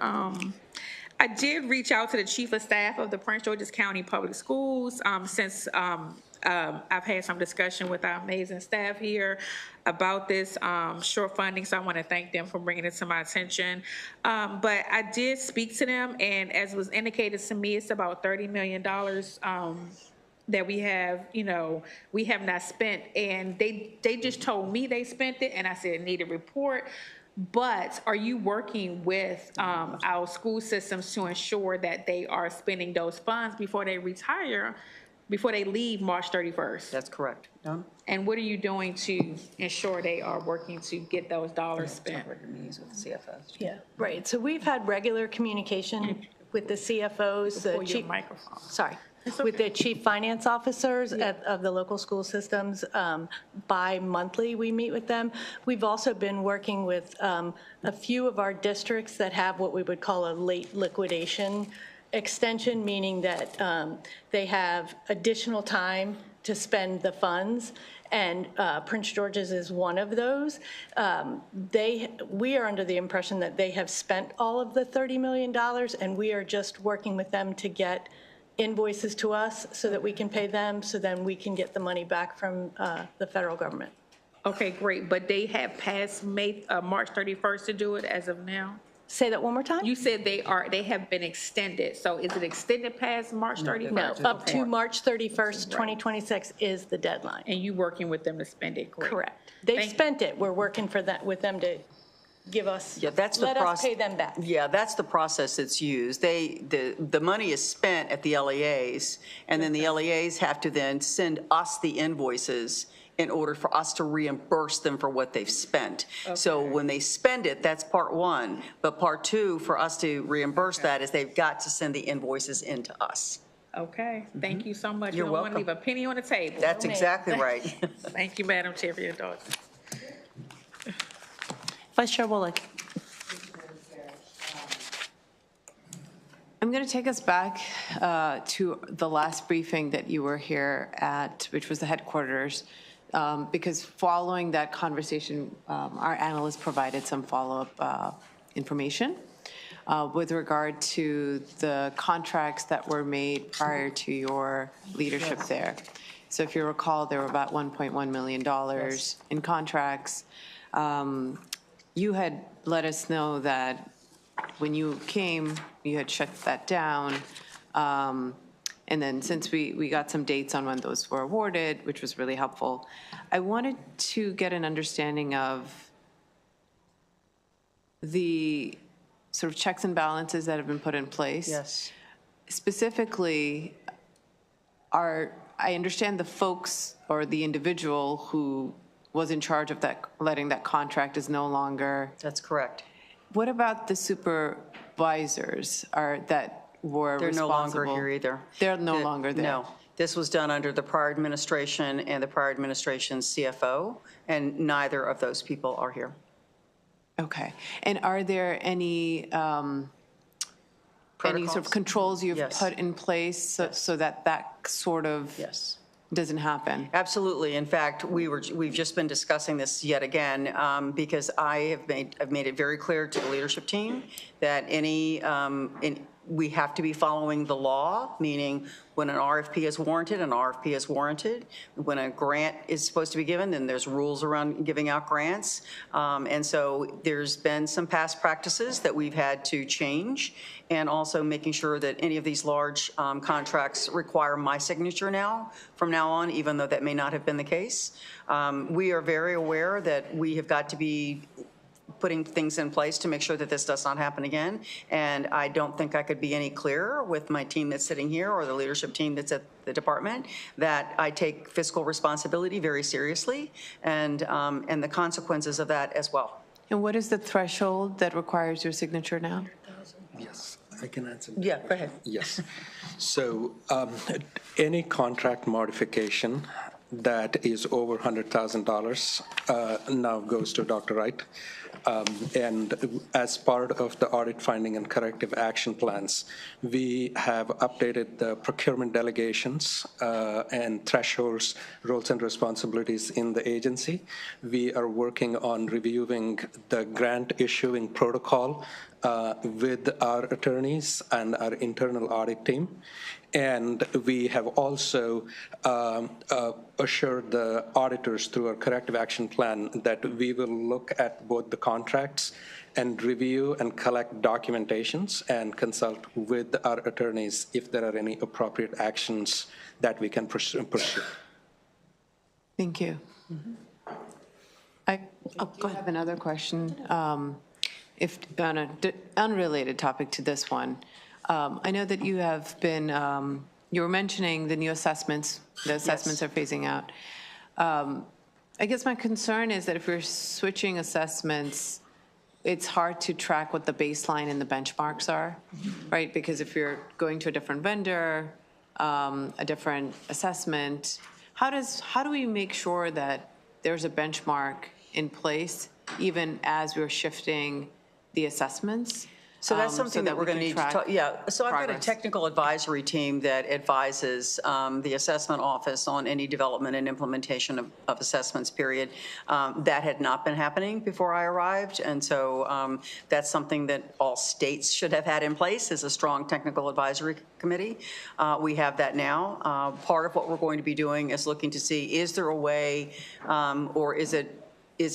I did reach out to the Chief of Staff of the Prince George's County Public Schools since I've had some discussion with our amazing staff here about this short funding, so I want to thank them for bringing it to my attention. But I did speak to them, and as was indicated to me, it's about $30 million that we have, we have not spent, and they just told me they spent it, and I said, need a report. But are you working with our school systems to ensure that they are spending those funds before they retire, before they leave March 31st? That's correct. Done? And what are you doing to ensure they are working to get those dollars spent? Meetings with the CFO. Yeah, right. So we've had regular communication with the CFOs, the Before your chief, microphone. sorry, with the chief finance officers of the local school systems. Bi-monthly, we meet with them. We've also been working with a few of our districts that have what we would call a late liquidation extension, meaning that they have additional time to spend the funds, and Prince George's is one of those. We are under the impression that they have spent all of the $30 million, and we are just working with them to get invoices to us so that we can pay them, so then we can get the money back from the federal government. Okay, great, but they have passed March 31st to do it as of now? Say that one more time? You said they have been extended, so is it extended past March 31st? No, up to March 31st, 2026 is the deadline. And you working with them to spend it, great. Correct. They've Thank- spent it. We're working with them to give us, Yeah, that's the let us process. pay them back. Yeah, that's the process that's used. The money is spent at the LEAs, and then the LEAs have to then send us the invoices in order for us to reimburse them for what they've spent. So when they spend it, that's part one. But part two, for us to reimburse that, is they've got to send the invoices into us. Okay, thank you so much. You're You don't want to welcome. leave a penny on the table. That's exactly right. Thank you, Madam Chair, for your indulgence. Vice Chair Wolek. I'm going to take us back to the last briefing that you were here at, which was the headquarters, because following that conversation, our analyst provided some follow-up information with regard to the contracts that were made prior to your leadership there. So if you recall, there were about $1.1 million in contracts. You had let us know that when you came, you had shut that down. And then since we got some dates on when those were awarded, which was really helpful, I wanted to get an understanding of the sort of checks and balances that have been put in place. Yes. Specifically, I understand the folks or the individual who was in charge of that, letting that contract is no longer. That's correct. What about the supervisors that were They're no responsible? longer here either. They're no longer there? No. This was done under the prior administration and the prior administration's CFO, and neither of those people are here. Okay. And are there any sort Protocols? of controls you've Yes. put in place so that sort of Yes. doesn't happen? Absolutely. In fact, we've just been discussing this yet again because I've made it very clear to the leadership team that we have to be following the law, meaning when an RFP is warranted, an RFP is warranted. When a grant is supposed to be given, then there's rules around giving out grants. And so there's been some past practices that we've had to change, and also making sure that any of these large contracts require my signature from now on, even though that may not have been the case. We are very aware that we have got to be putting things in place to make sure that this does not happen again. And I don't think I could be any clearer with my team that's sitting here or the leadership team that's at the department that I take fiscal responsibility very seriously and the consequences of that as well. And what is the threshold that requires your signature now? Yes, I can answer. Yeah, go ahead. Yes. So any contract modification that is over $100,000 now goes to Dr. Wright. And as part of the audit finding and corrective action plans, we have updated the procurement delegations and thresholds, roles and responsibilities in the agency. We are working on reviewing the grant issuing protocol with our attorneys and our internal audit team. And we have also assured the auditors through our corrective action plan that we will look at both the contracts and review and collect documentations and consult with our attorneys if there are any appropriate actions that we can pursue. Thank you. I have another question. If on an unrelated topic to this one, I know that you have been, you were mentioning the new assessments, the assessments are phasing out. I guess my concern is that if we're switching assessments, it's hard to track what the baseline and the benchmarks are, right? Because if you're going to a different vendor, a different assessment, how do we make sure that there's a benchmark in place even as we're shifting the assessments? So that's something that we're going to need to talk. Yeah, so I've got a progress. technical advisory team that advises the assessment office on any development and implementation of assessments, period. That had not been happening before I arrived, and so that's something that all states should have had in place, is a strong technical advisory committee. We have that now. Part of what we're going to be doing is looking to see, is there a way, or is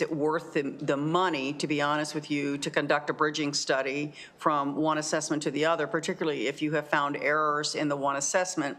it worth the money, to be honest with you, to conduct a bridging study from one assessment to the other, particularly if you have found errors in the one assessment?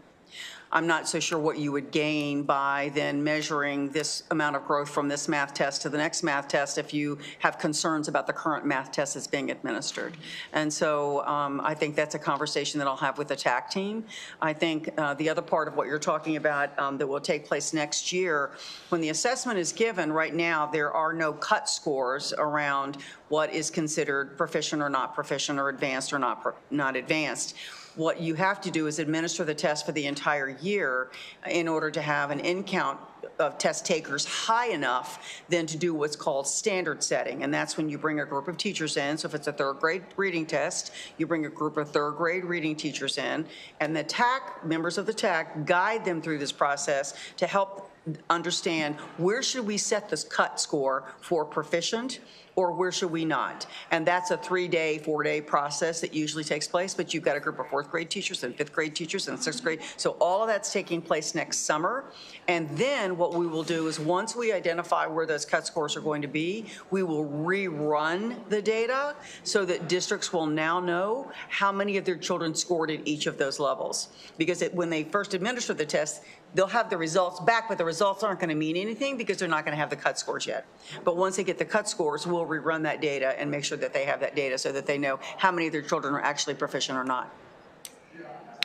I'm not so sure what you would gain by then measuring this amount of growth from this math test to the next math test if you have concerns about the current math test that's being administered. And so I think that's a conversation that I'll have with the TAC team. I think the other part of what you're talking about that will take place next year, when the assessment is given, right now there are no cut scores around what is considered proficient or not proficient or advanced or not advanced. What you have to do is administer the test for the entire year in order to have an in count of test takers high enough then to do what's called standard setting. And that's when you bring a group of teachers in. So if it's a third grade reading test, you bring a group of third grade reading teachers in, and the TAC, members of the TAC, guide them through this process to help understand where should we set this cut score for proficient or where should we not. And that's a 3-day, 4-day process that usually takes place, but you've got a group of 4th grade teachers and 5th grade teachers and 6th grade. So all of that's taking place next summer. And then what we will do is once we identify where those cut scores are going to be, we will rerun the data so that districts will now know how many of their children scored at each of those levels. Because when they first administer the test, they'll have the results back, but the results aren't going to mean anything because they're not going to have the cut scores yet. But once they get the cut scores, we'll rerun that data and make sure that they have that data so that they know how many of their children are actually proficient or not.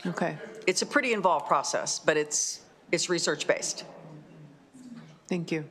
Okay, It's a pretty involved process, but it's research-based. thank you.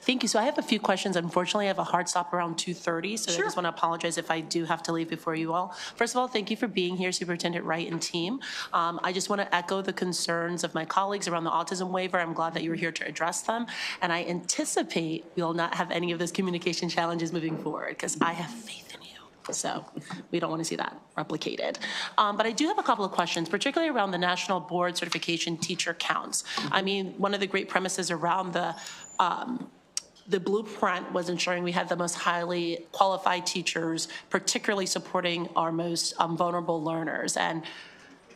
Thank you. So I have a few questions. Unfortunately, I have a hard stop around 2:30, so Sure. I just want to apologize if I do have to leave before you all. First of all, thank you for being here, Superintendent Wright and team. I just want to echo the concerns of my colleagues around the autism waiver. I'm glad that you were here to address them, and I anticipate we will not have any of those communication challenges moving forward, because I have faith in you. So we don't want to see that replicated. But I do have a couple of questions, particularly around the National Board Certification teacher counts. I mean, one of the great premises around the blueprint was ensuring we had the most highly qualified teachers, particularly supporting our most vulnerable learners. And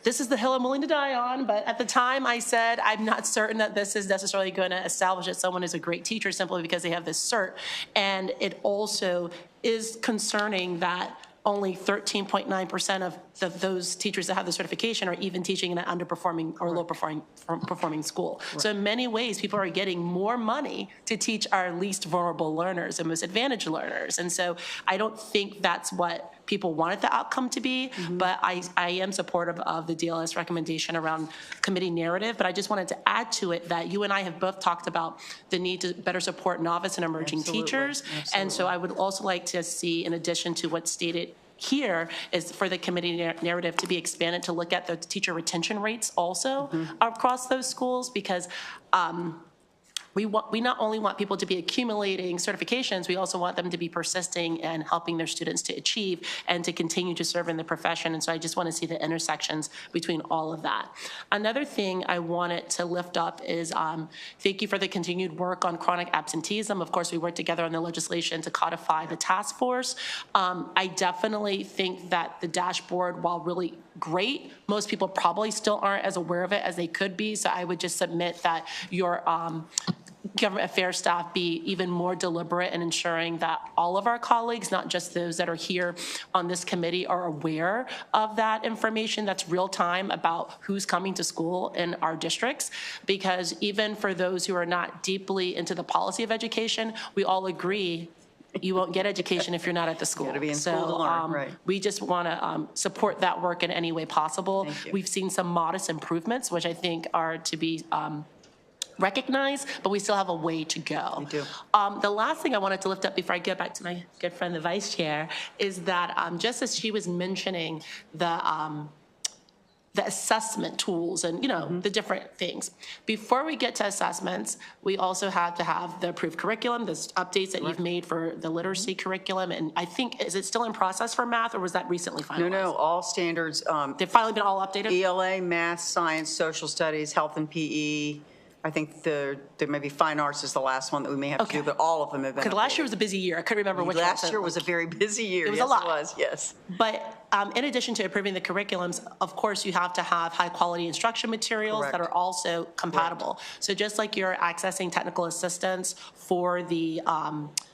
this is the hill I'm willing to die on, but at the time I said, I'm not certain that this is necessarily going to establish that someone is a great teacher simply because they have this cert. And it also is concerning that only 13.9% of those teachers that have the certification are even teaching in an underperforming or low-performing school. So in many ways, people are getting more money to teach our least vulnerable learners and most advantaged learners. And so I don't think that's what people wanted the outcome to be, but I am supportive of the DLS recommendation around committee narrative. But I just wanted to add to it that you and I have both talked about the need to better support novice and emerging teachers. And so I would also like to see, in addition to what's stated here, is for the committee narrative to be expanded to look at the teacher retention rates also across those schools, because we not only want people to be accumulating certifications, we also want them to be persisting and helping their students to achieve and to continue to serve in the profession. And so I just want to see the intersections between all of that. Another thing I wanted to lift up is thank you for the continued work on chronic absenteeism. Of course, we worked together on the legislation to codify the task force. I definitely think that the dashboard, while really great, most people probably still aren't as aware of it as they could be. So I would just submit that your government affairs staff be even more deliberate in ensuring that all of our colleagues, not just those that are here on this committee, are aware of that information that's real time about who's coming to school in our districts. Because even for those who are not deeply into the policy of education, we all agree you won't get education if you're not at the school. You gotta be in school to learn, right. We just want to support that work in any way possible. Thank you. We've seen some modest improvements, which I think are to be recognized, but we still have a way to go. We do. The last thing I wanted to lift up before I get back to my good friend, the vice chair, is that just as she was mentioning the assessment tools and, the different things. Before we get to assessments, we also have to have the approved curriculum, the updates that you've made for the literacy curriculum. And I think, is it still in process for math, or was that recently finalized? No, all standards, They've finally been all updated? ELA, math, science, social studies, health and PE. I think there may be fine arts is the last one that we may have to do, but all of them have been Because last year updated. was a busy year. I couldn't remember which one. Last year was a very busy year. It was Yes, a lot. It was, yes. But in addition to approving the curriculums, of course, you have to have high-quality instruction materials that Correct. are also compatible. So just like you're accessing technical assistance for the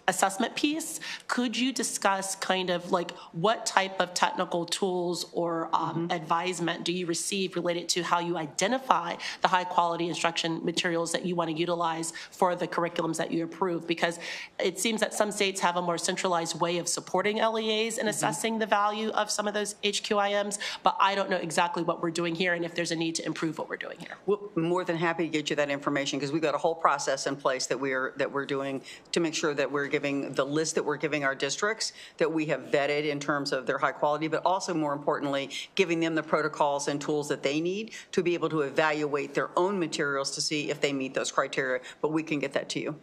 assessment piece, could you discuss kind of like what type of technical tools or advisement do you receive related to how you identify the high-quality instruction materials that you want to utilize for the curriculums that you approve? Because it seems that some states have a more centralized way of supporting LEAs and assessing the value of some of those HQIMs, but I don't know exactly what we're doing here and if there's a need to improve what we're doing here. We're more than happy to get you that information, because we've got a whole process in place that we're doing to make sure that we're giving the list that we're giving our districts that we have vetted in terms of their high quality, but also more importantly, giving them the protocols and tools that they need to be able to evaluate their own materials to see if they meet those criteria. But we can get that to you.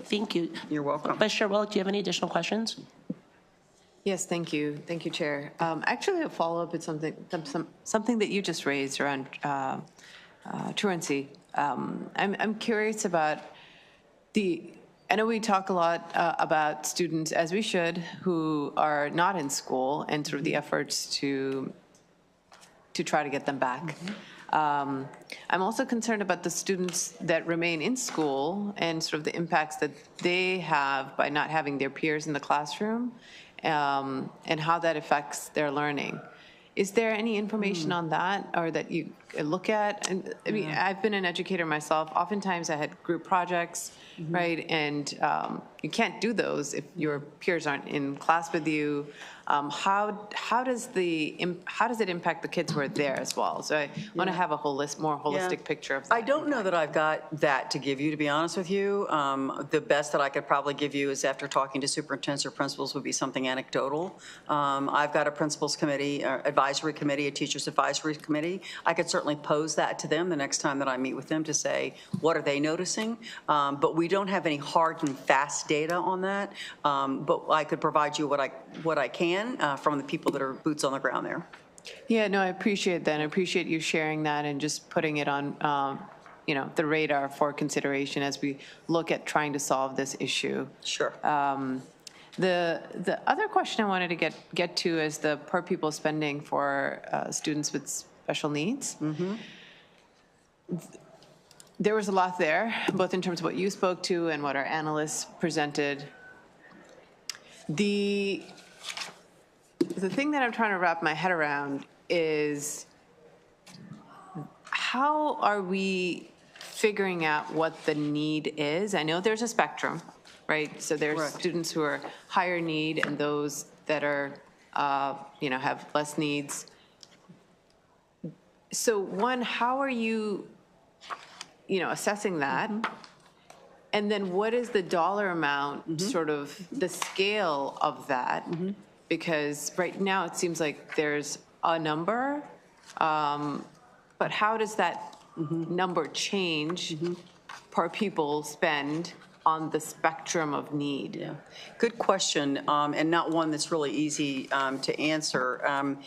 Thank you. You're welcome. Vice Chair Wilk, do you have any additional questions? Yes, thank you. Thank you, Chair. Actually, a follow-up is something that you just raised around truancy. I'm curious about I know we talk a lot about students, as we should, who are not in school and through the efforts to try to get them back. I'm also concerned about the students that remain in school and sort of the impacts that they have by not having their peers in the classroom, and how that affects their learning. Is there any information on that, or that you look at? And I mean, I've been an educator myself. Oftentimes I had group projects, right? And you can't do those if your peers aren't in class with you. How does it impact the kids who are there as well? So I want to have a more holistic picture of that. I don't know that I've got that to give you, to be honest with you. The best that I could probably give you is after talking to superintendents or principals would be something anecdotal. I've got a principals committee, advisory committee, a teachers advisory committee. I could certainly pose that to them the next time that I meet with them to say, what are they noticing? But we don't have any hard and fast data on that. But I could provide you what I can from the people that are boots on the ground there. Yeah, no, I appreciate that. I appreciate you sharing that and just putting it on, the radar for consideration as we look at trying to solve this issue. Sure. The other question I wanted to get to is the per pupil spending for students with special needs. There was a lot there, both in terms of what you spoke to and what our analysts presented. The thing that I'm trying to wrap my head around is how are we figuring out what the need is? I know there's a spectrum, right? So there's Correct. students who are higher need and those that are, have less needs. So one, how are you, assessing that? And then what is the dollar amount, sort of the scale of that? Because right now it seems like there's a number, but how does that number change per pupil spend on the spectrum of need? Yeah, good question, and not one that's really easy to answer.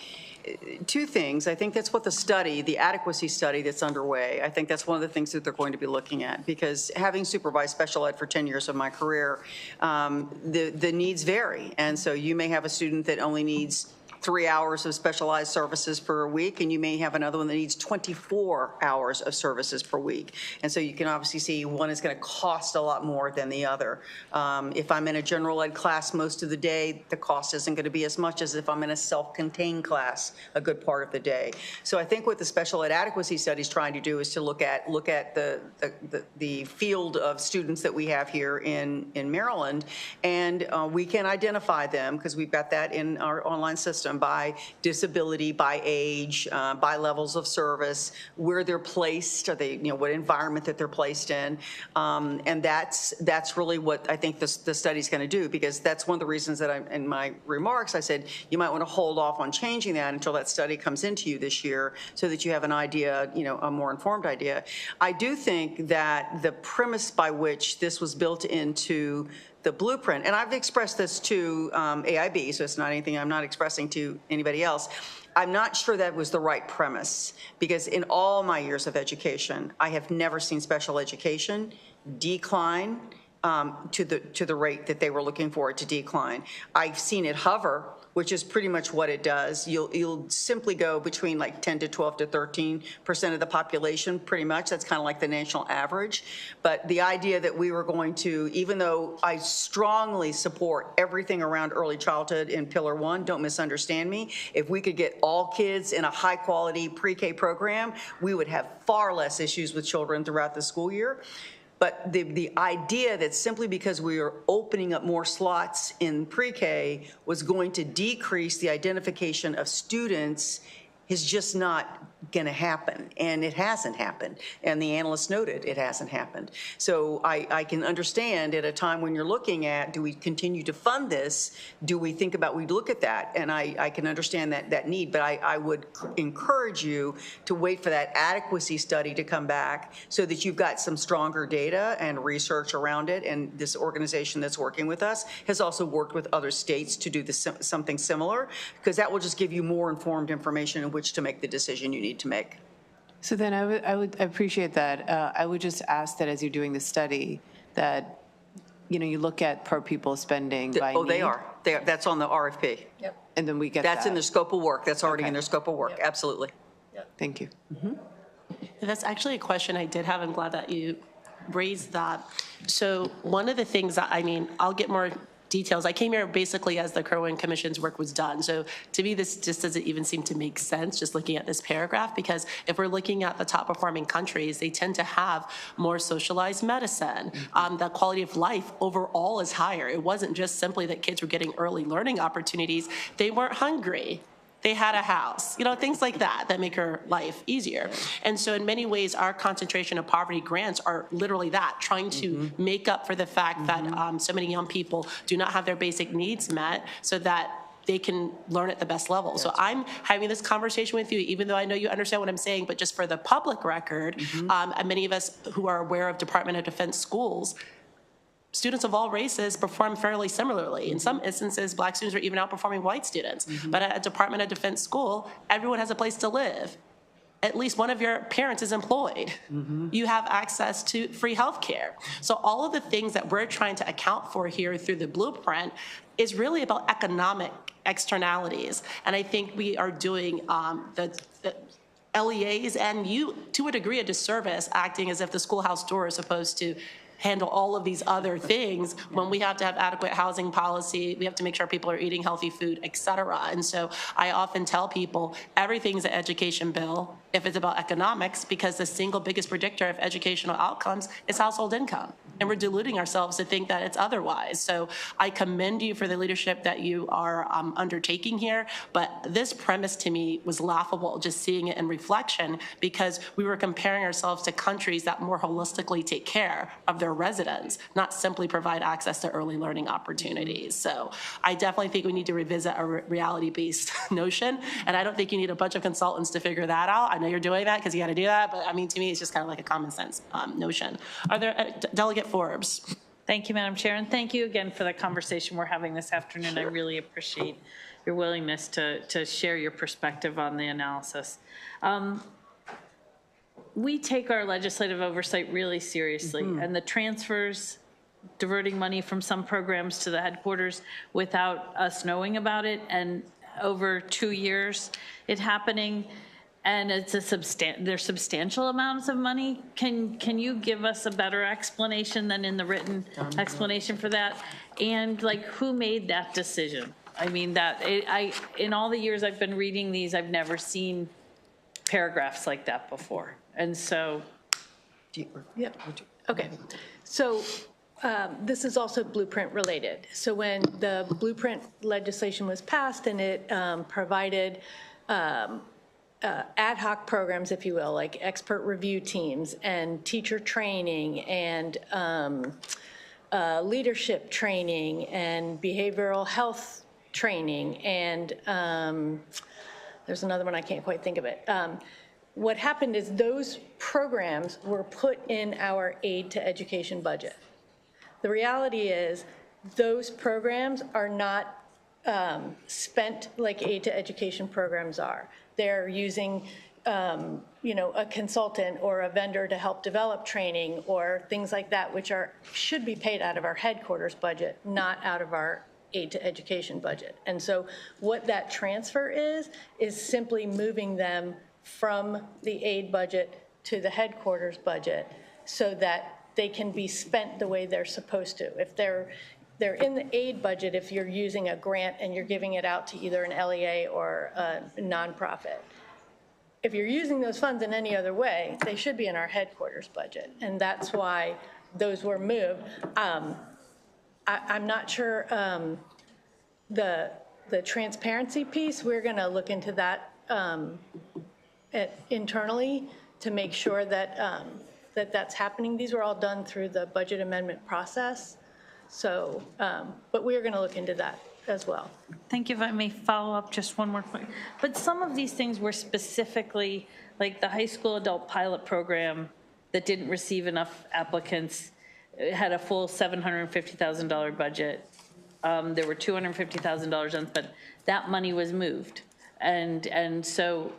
Two things. I think that's what the adequacy study that's underway, I think that's one of the things that they're going to be looking at, because having supervised special ed for 10 years of my career, the needs vary. And so you may have a student that only needs 3 hours of specialized services per week, and you may have another one that needs 24 hours of services per week. And so you can obviously see one is going to cost a lot more than the other. If I'm in a general ed class most of the day, the cost isn't going to be as much as if I'm in a self-contained class a good part of the day. So I think what the special ed adequacy study is trying to do is to look at the field of students that we have here in Maryland, and we can identify them because we've got that in our online system, by disability, by age, by levels of service, where they're placed, are they, what environment that they're placed in, and that's really what I think the study's going to do, because that's one of the reasons that in my remarks I said you might want to hold off on changing that until that study comes into you this year, so that you have an idea, a more informed idea. I do think that the premise by which this was built into the blueprint, and I've expressed this to AIB, so it's not anything I'm not expressing to anybody else. I'm not sure that was the right premise, because in all my years of education, I have never seen special education decline to the rate that they were looking for it to decline. I've seen it hover, which is pretty much what it does. You'll simply go between like 10 to 12 to 13% of the population, pretty much. That's kind of like the national average. But the idea that we were going to, even though I strongly support everything around early childhood in Pillar 1, don't misunderstand me, if we could get all kids in a high quality pre-K program, we would have far less issues with children throughout the school year. But the idea that simply because we are opening up more slots in pre-K was going to decrease the identification of students is just not going to happen, and it hasn't happened. And the analysts noted it hasn't happened. So I can understand at a time when you're looking at, do we continue to fund this? Do we think about, we look at that, and I can understand that need, but I would encourage you to wait for that adequacy study to come back so that you've got some stronger data and research around it. And this organization that's working with us has also worked with other states to do something similar, because that will just give you more informed information in which to make the decision you need to make. So then I would appreciate that. I would just ask that as you're doing the study, that you look at per pupil spending by need. They are. That's on the RFP. Yep. And then we get That's that. in their scope of work. That's already Okay. in their scope of work. Yep. Absolutely. Thank you. That's actually a question I did have. I'm glad that you raised that. So one of the things that, I'll get more details. I came here basically as the Kerwin Commission's work was done. So to me, this just doesn't even seem to make sense just looking at this paragraph, because if we're looking at the top performing countries, they tend to have more socialized medicine. The quality of life overall is higher. It wasn't just simply that kids were getting early learning opportunities. They weren't hungry. They had a house, things like that make her life easier. And so in many ways, our concentration of poverty grants are literally that, trying to make up for the fact that so many young people do not have their basic needs met so that they can learn at the best level. So I'm having this conversation with you, even though I know you understand what I'm saying, but just for the public record, and many of us who are aware of Department of Defense schools, students of all races perform fairly similarly. In some instances, Black students are even outperforming white students. But at a Department of Defense school, everyone has a place to live. At least one of your parents is employed. You have access to free health care. So all of the things that we're trying to account for here through the blueprint is really about economic externalities. And I think we are doing the LEAs and you, to a degree, a disservice, acting as if the schoolhouse door is supposed to handle all of these other things when we have to have adequate housing policy, we have to make sure people are eating healthy food, et cetera. And so I often tell people everything's an education bill if it's about economics, because the single biggest predictor of educational outcomes is household income. And we're deluding ourselves to think that it's otherwise. So I commend you for the leadership that you are undertaking here. But this premise to me was laughable, just seeing it in reflection, because we were comparing ourselves to countries that more holistically take care of their residents, not simply provide access to early learning opportunities. So I definitely think we need to revisit a reality-based notion. And I don't think you need a bunch of consultants to figure that out. I know you're doing that because you got to do that. But I mean, to me, it's just kind of like a common sense notion. Are there, Delegate Forbes? Thank you, Madam Chair, and thank you again for the conversation we're having this afternoon. I really appreciate your willingness to share your perspective on the analysis. We take our legislative oversight really seriously, and the transfers, diverting money from some programs to the headquarters without us knowing about it, and over 2 years it happening, and it's there's substantial amounts of money. Can you give us a better explanation than in the written explanation for that? And like, who made that decision? I mean, in all the years I've been reading these, I've never seen paragraphs like that before. And so. Yep. Okay. So this is also blueprint related. So when the blueprint legislation was passed and it provided ad hoc programs, if you will, like expert review teams and teacher training and leadership training and behavioral health training, and there's another one, I can't quite think of it. What happened is those programs were put in our aid to education budget. The reality is those programs are not spent like aid to education programs are. They're using a consultant or a vendor to help develop training or things like that, which should be paid out of our headquarters budget, not out of our aid to education budget. And so what that transfer is simply moving them from the aid budget to the headquarters budget so that they can be spent the way they're supposed to. If they're in the aid budget, if you're using a grant and you're giving it out to either an LEA or a nonprofit. If you're using those funds in any other way, they should be in our headquarters budget. And that's why those were moved. I'm not sure the transparency piece, we're going to look into that internally to make sure that that's happening. These were all done through the budget amendment process. So, but we're going to look into that as well. Thank you. If I may follow up just one more point. But some of these things were specifically, like the high school adult pilot program that didn't receive enough applicants. It had a full $750,000 budget. There were $250,000 on, but that money was moved. And so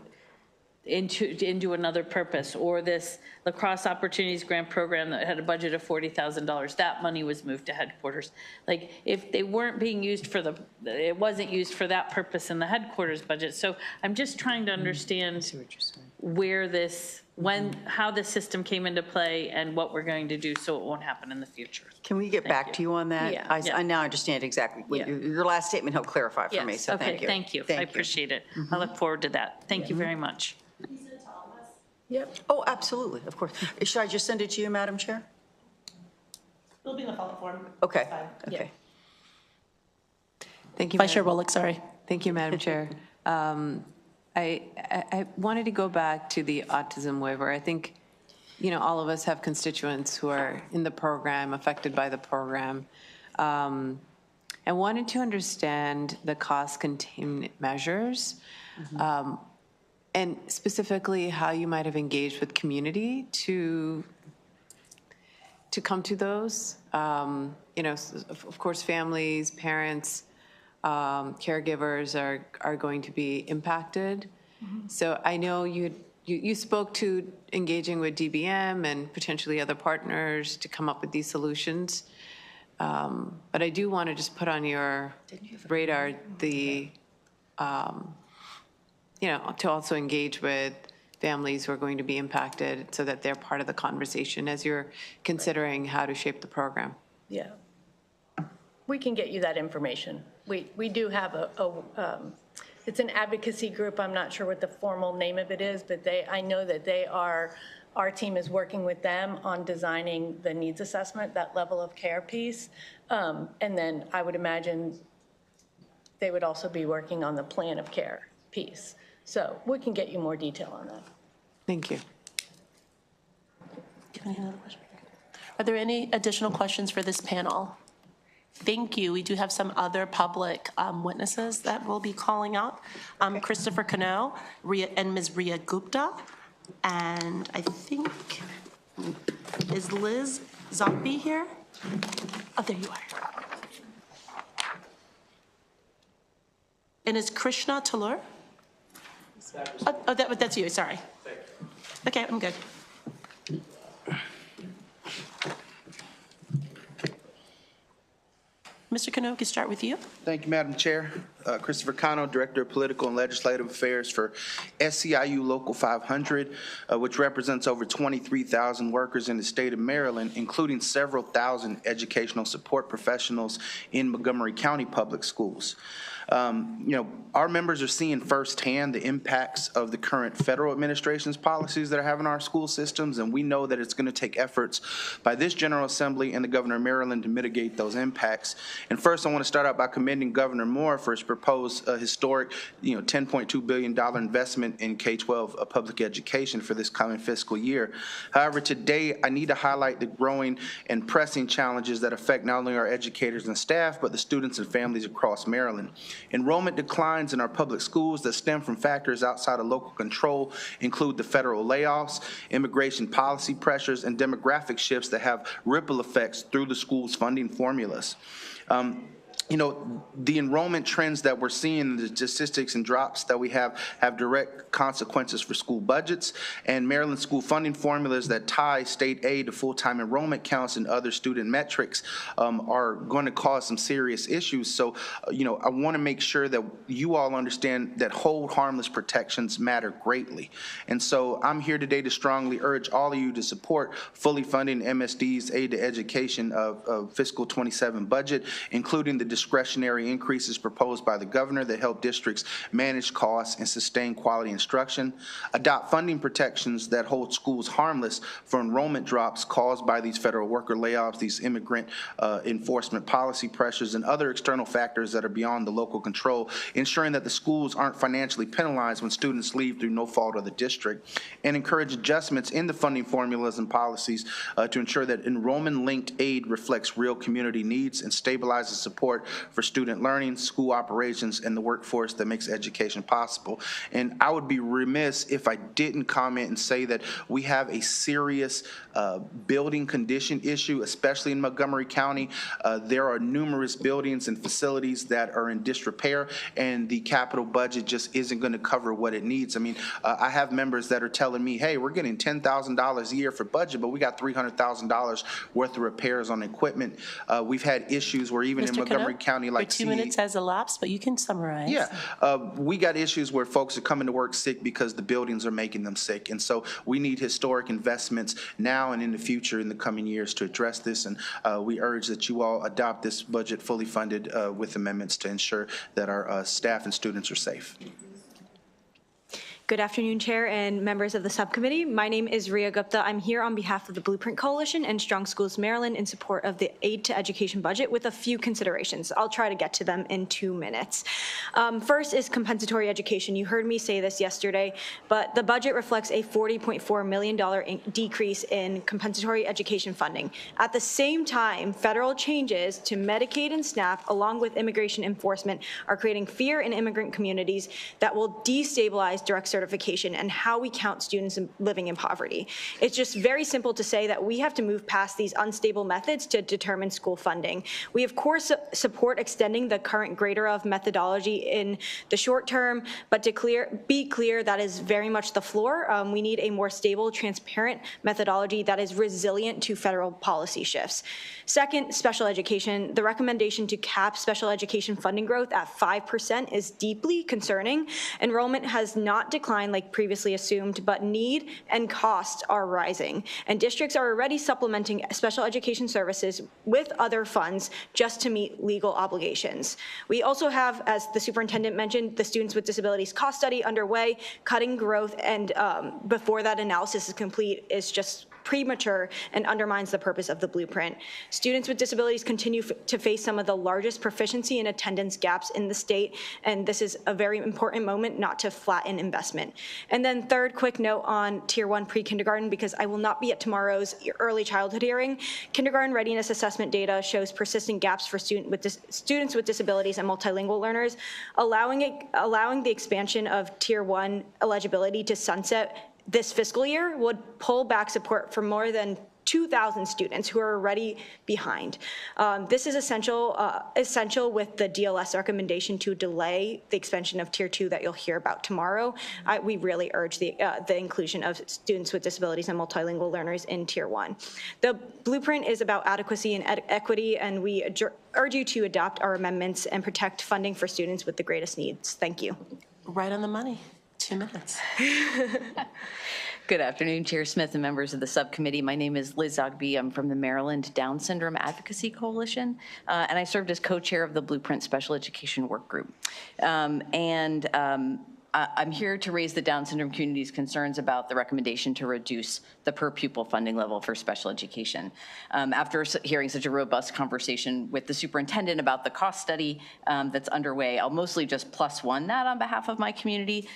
into another purpose, or this lacrosse opportunities grant program that had a budget of $40,000, that money was moved to headquarters. Like, if they weren't being used it wasn't used for that purpose in the headquarters budget. So I'm just trying to understand where how the system came into play and what we're going to do so it won't happen in the future. Can we get back to you on that? Yeah. I now understand exactly. Yeah. Your last statement helped clarify for me, Yes. so thank you. Thank you. I appreciate it. I look forward to that. Thank you very much. Yep. Oh, absolutely, of course. Should I just send it to you, Madam Chair? It'll be in the follow-up form. Okay, Fine. okay. Thank you. Vice Chair Bullock, sorry. Thank you, Madam Chair. I wanted to go back to the autism waiver. I think, all of us have constituents who are in the program, affected by the program. I wanted to understand the cost containment measures, and specifically how you might have engaged with community to come to those. Of course, families, parents, caregivers are going to be impacted. So I know you spoke to engaging with DBM and potentially other partners to come up with these solutions. But I do want to just put on your radar to also engage with families who are going to be impacted so that they're part of the conversation as you're considering how to shape the program? Yeah. We can get you that information. We do have it's an advocacy group. I'm not sure what the formal name of it is, but I know that our team is working with them on designing the needs assessment, that level of care piece. And then I would imagine they would also be working on the plan of care piece. So we can get you more detail on that. Thank you. Are there any additional questions for this panel? Thank you. We do have some other public witnesses that we'll be calling out. Christopher Cano and Ms. Ria Gupta. And I think, is Liz Zombie here? Oh, there you are. And is Krishna Talur? Oh, that's you, sorry. Okay, I'm good. Mr. Cano, we can start with you. Thank you, Madam Chair. Christopher Cano, Director of Political and Legislative Affairs for SEIU Local 500, which represents over 23,000 workers in the state of Maryland, including several thousand educational support professionals in Montgomery County Public Schools. Our members are seeing firsthand the impacts of the current federal administration's policies that are having our school systems, and we know that it's going to take efforts by this General Assembly and the Governor of Maryland to mitigate those impacts. And first, I want to start out by commending Governor Moore for his proposed historic, $10.2 billion investment in K-12 public education for this coming fiscal year. However, today, I need to highlight the growing and pressing challenges that affect not only our educators and staff, but the students and families across Maryland. Enrollment declines in our public schools that stem from factors outside of local control include the federal layoffs, immigration policy pressures, and demographic shifts that have ripple effects through the school's funding formulas. The enrollment trends that we're seeing, the statistics and drops that we have direct consequences for school budgets, and Maryland school funding formulas that tie state aid to full-time enrollment counts and other student metrics are going to cause some serious issues. So, I want to make sure that you all understand that hold harmless protections matter greatly. And so I'm here today to strongly urge all of you to support fully funding MSD's aid to education of fiscal 27 budget, including the discretionary increases proposed by the governor that help districts manage costs and sustain quality instruction, adopt funding protections that hold schools harmless for enrollment drops caused by these federal worker layoffs, these immigrant enforcement policy pressures, and other external factors that are beyond the local control, ensuring that the schools aren't financially penalized when students leave through no fault of the district, and encourage adjustments in the funding formulas and policies to ensure that enrollment-linked aid reflects real community needs and stabilizes support for student learning, school operations, and the workforce that makes education possible. And I would be remiss if I didn't comment and say that we have a serious building condition issue, especially in Montgomery County. There are numerous buildings and facilities that are in disrepair, and the capital budget just isn't going to cover what it needs. I mean, I have members that are telling me, hey, we're getting $10,000 a year for budget, but we got $300,000 worth of repairs on equipment. We've had issues where even in Montgomery County, like your 2 minutes has elapsed, but you can summarize. Yeah, we got issues where folks are coming to work sick because the buildings are making them sick. And so we need historic investments now and in the future in the coming years to address this. And we urge that you all adopt this budget fully funded with amendments to ensure that our staff and students are safe. Good afternoon, Chair and members of the subcommittee. My name is Ria Gupta. I'm here on behalf of the Blueprint Coalition and Strong Schools Maryland in support of the aid to education budget with a few considerations. I'll try to get to them in 2 minutes. First is compensatory education. You heard me say this yesterday, but the budget reflects a $40.4 million decrease in compensatory education funding. At the same time, federal changes to Medicaid and SNAP, along with immigration enforcement, are creating fear in immigrant communities that will destabilize direct certification and how we count students living in poverty. It's just very simple to say that we have to move past these unstable methods to determine school funding. We, of course, support extending the current greater of methodology in the short term, but to be clear, that is very much the floor. We need a more stable, transparent methodology that is resilient to federal policy shifts. Second, special education. The recommendation to cap special education funding growth at 5% is deeply concerning. Enrollment has not declined decline like previously assumed, but need and costs are rising. And districts are already supplementing special education services with other funds just to meet legal obligations. We also have, as the superintendent mentioned, the Students with Disabilities cost study underway. Cutting growth and before that analysis is complete is just premature and undermines the purpose of the blueprint. Students with disabilities continue to face some of the largest proficiency and attendance gaps in the state, and this is a very important moment not to flatten investment. And then third, quick note on Tier 1 pre-kindergarten, because I will not be at tomorrow's early childhood hearing. Kindergarten readiness assessment data shows persistent gaps for students with disabilities and multilingual learners, allowing the expansion of Tier 1 eligibility to sunset this fiscal year would pull back support for more than 2,000 students who are already behind. This is essential with the DLS recommendation to delay the expansion of Tier 2 that you'll hear about tomorrow. We really urge the inclusion of students with disabilities and multilingual learners in Tier 1. The blueprint is about adequacy and equity, and we urge you to adopt our amendments and protect funding for students with the greatest needs. Thank you. Right on the money. 2 minutes. Good afternoon, Chair Smith and members of the subcommittee. My name is Liz Ogby. I'm from the Maryland Down Syndrome Advocacy Coalition, and I served as co-chair of the Blueprint Special Education Work Group. I'm here to raise the Down syndrome community's concerns about the recommendation to reduce the per pupil funding level for special education. After hearing such a robust conversation with the superintendent about the cost study that's underway, I'll mostly just +1 that on behalf of my community.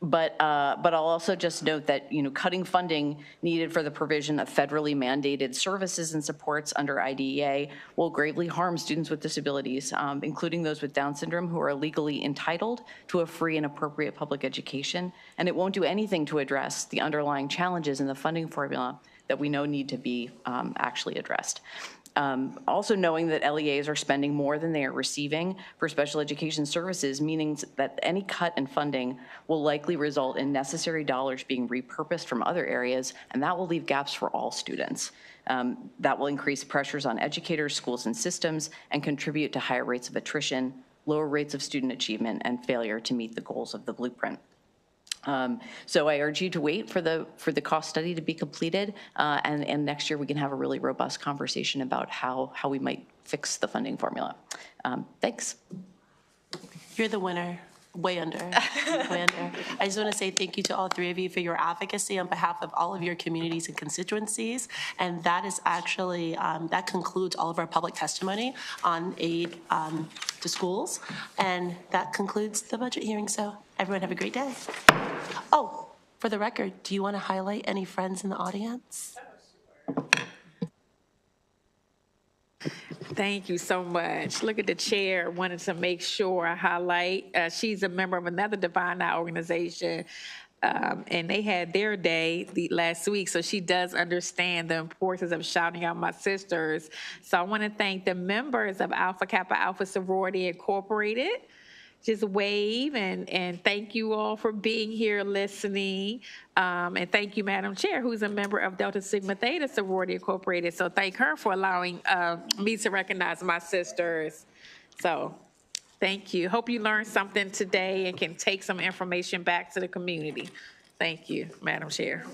But I'll also just note that, cutting funding needed for the provision of federally mandated services and supports under IDEA will gravely harm students with disabilities, including those with Down syndrome who are legally entitled to a free and appropriate public education. And it won't do anything to address the underlying challenges in the funding formula that we know need to be actually addressed. Also knowing that LEAs are spending more than they are receiving for special education services, meaning that any cut in funding will likely result in necessary dollars being repurposed from other areas, and that will leave gaps for all students. That will increase pressures on educators, schools, and systems, and contribute to higher rates of attrition, lower rates of student achievement, and failure to meet the goals of the blueprint. So I urge you to wait for the cost study to be completed, and next year we can have a really robust conversation about how we might fix the funding formula. Thanks. You're the winner. Way under. Way under. I just want to say thank you to all three of you for your advocacy on behalf of all of your communities and constituencies. And that is actually, that concludes all of our public testimony on aid to schools. And that concludes the budget hearing. So everyone have a great day. Oh, for the record, do you want to highlight any friends in the audience? Thank you so much. Look at the chair, wanted to make sure I highlight, she's a member of another Divine Eye organization, and they had their day last week, so she does understand the importance of shouting out my sisters. So I want to thank the members of Alpha Kappa Alpha Sorority Incorporated. Just wave and thank you all for being here listening. And thank you, Madam Chair, who's a member of Delta Sigma Theta Sorority Incorporated. So thank her for allowing me to recognize my sisters. So thank you. Hope you learned something today and can take some information back to the community. Thank you, Madam Chair.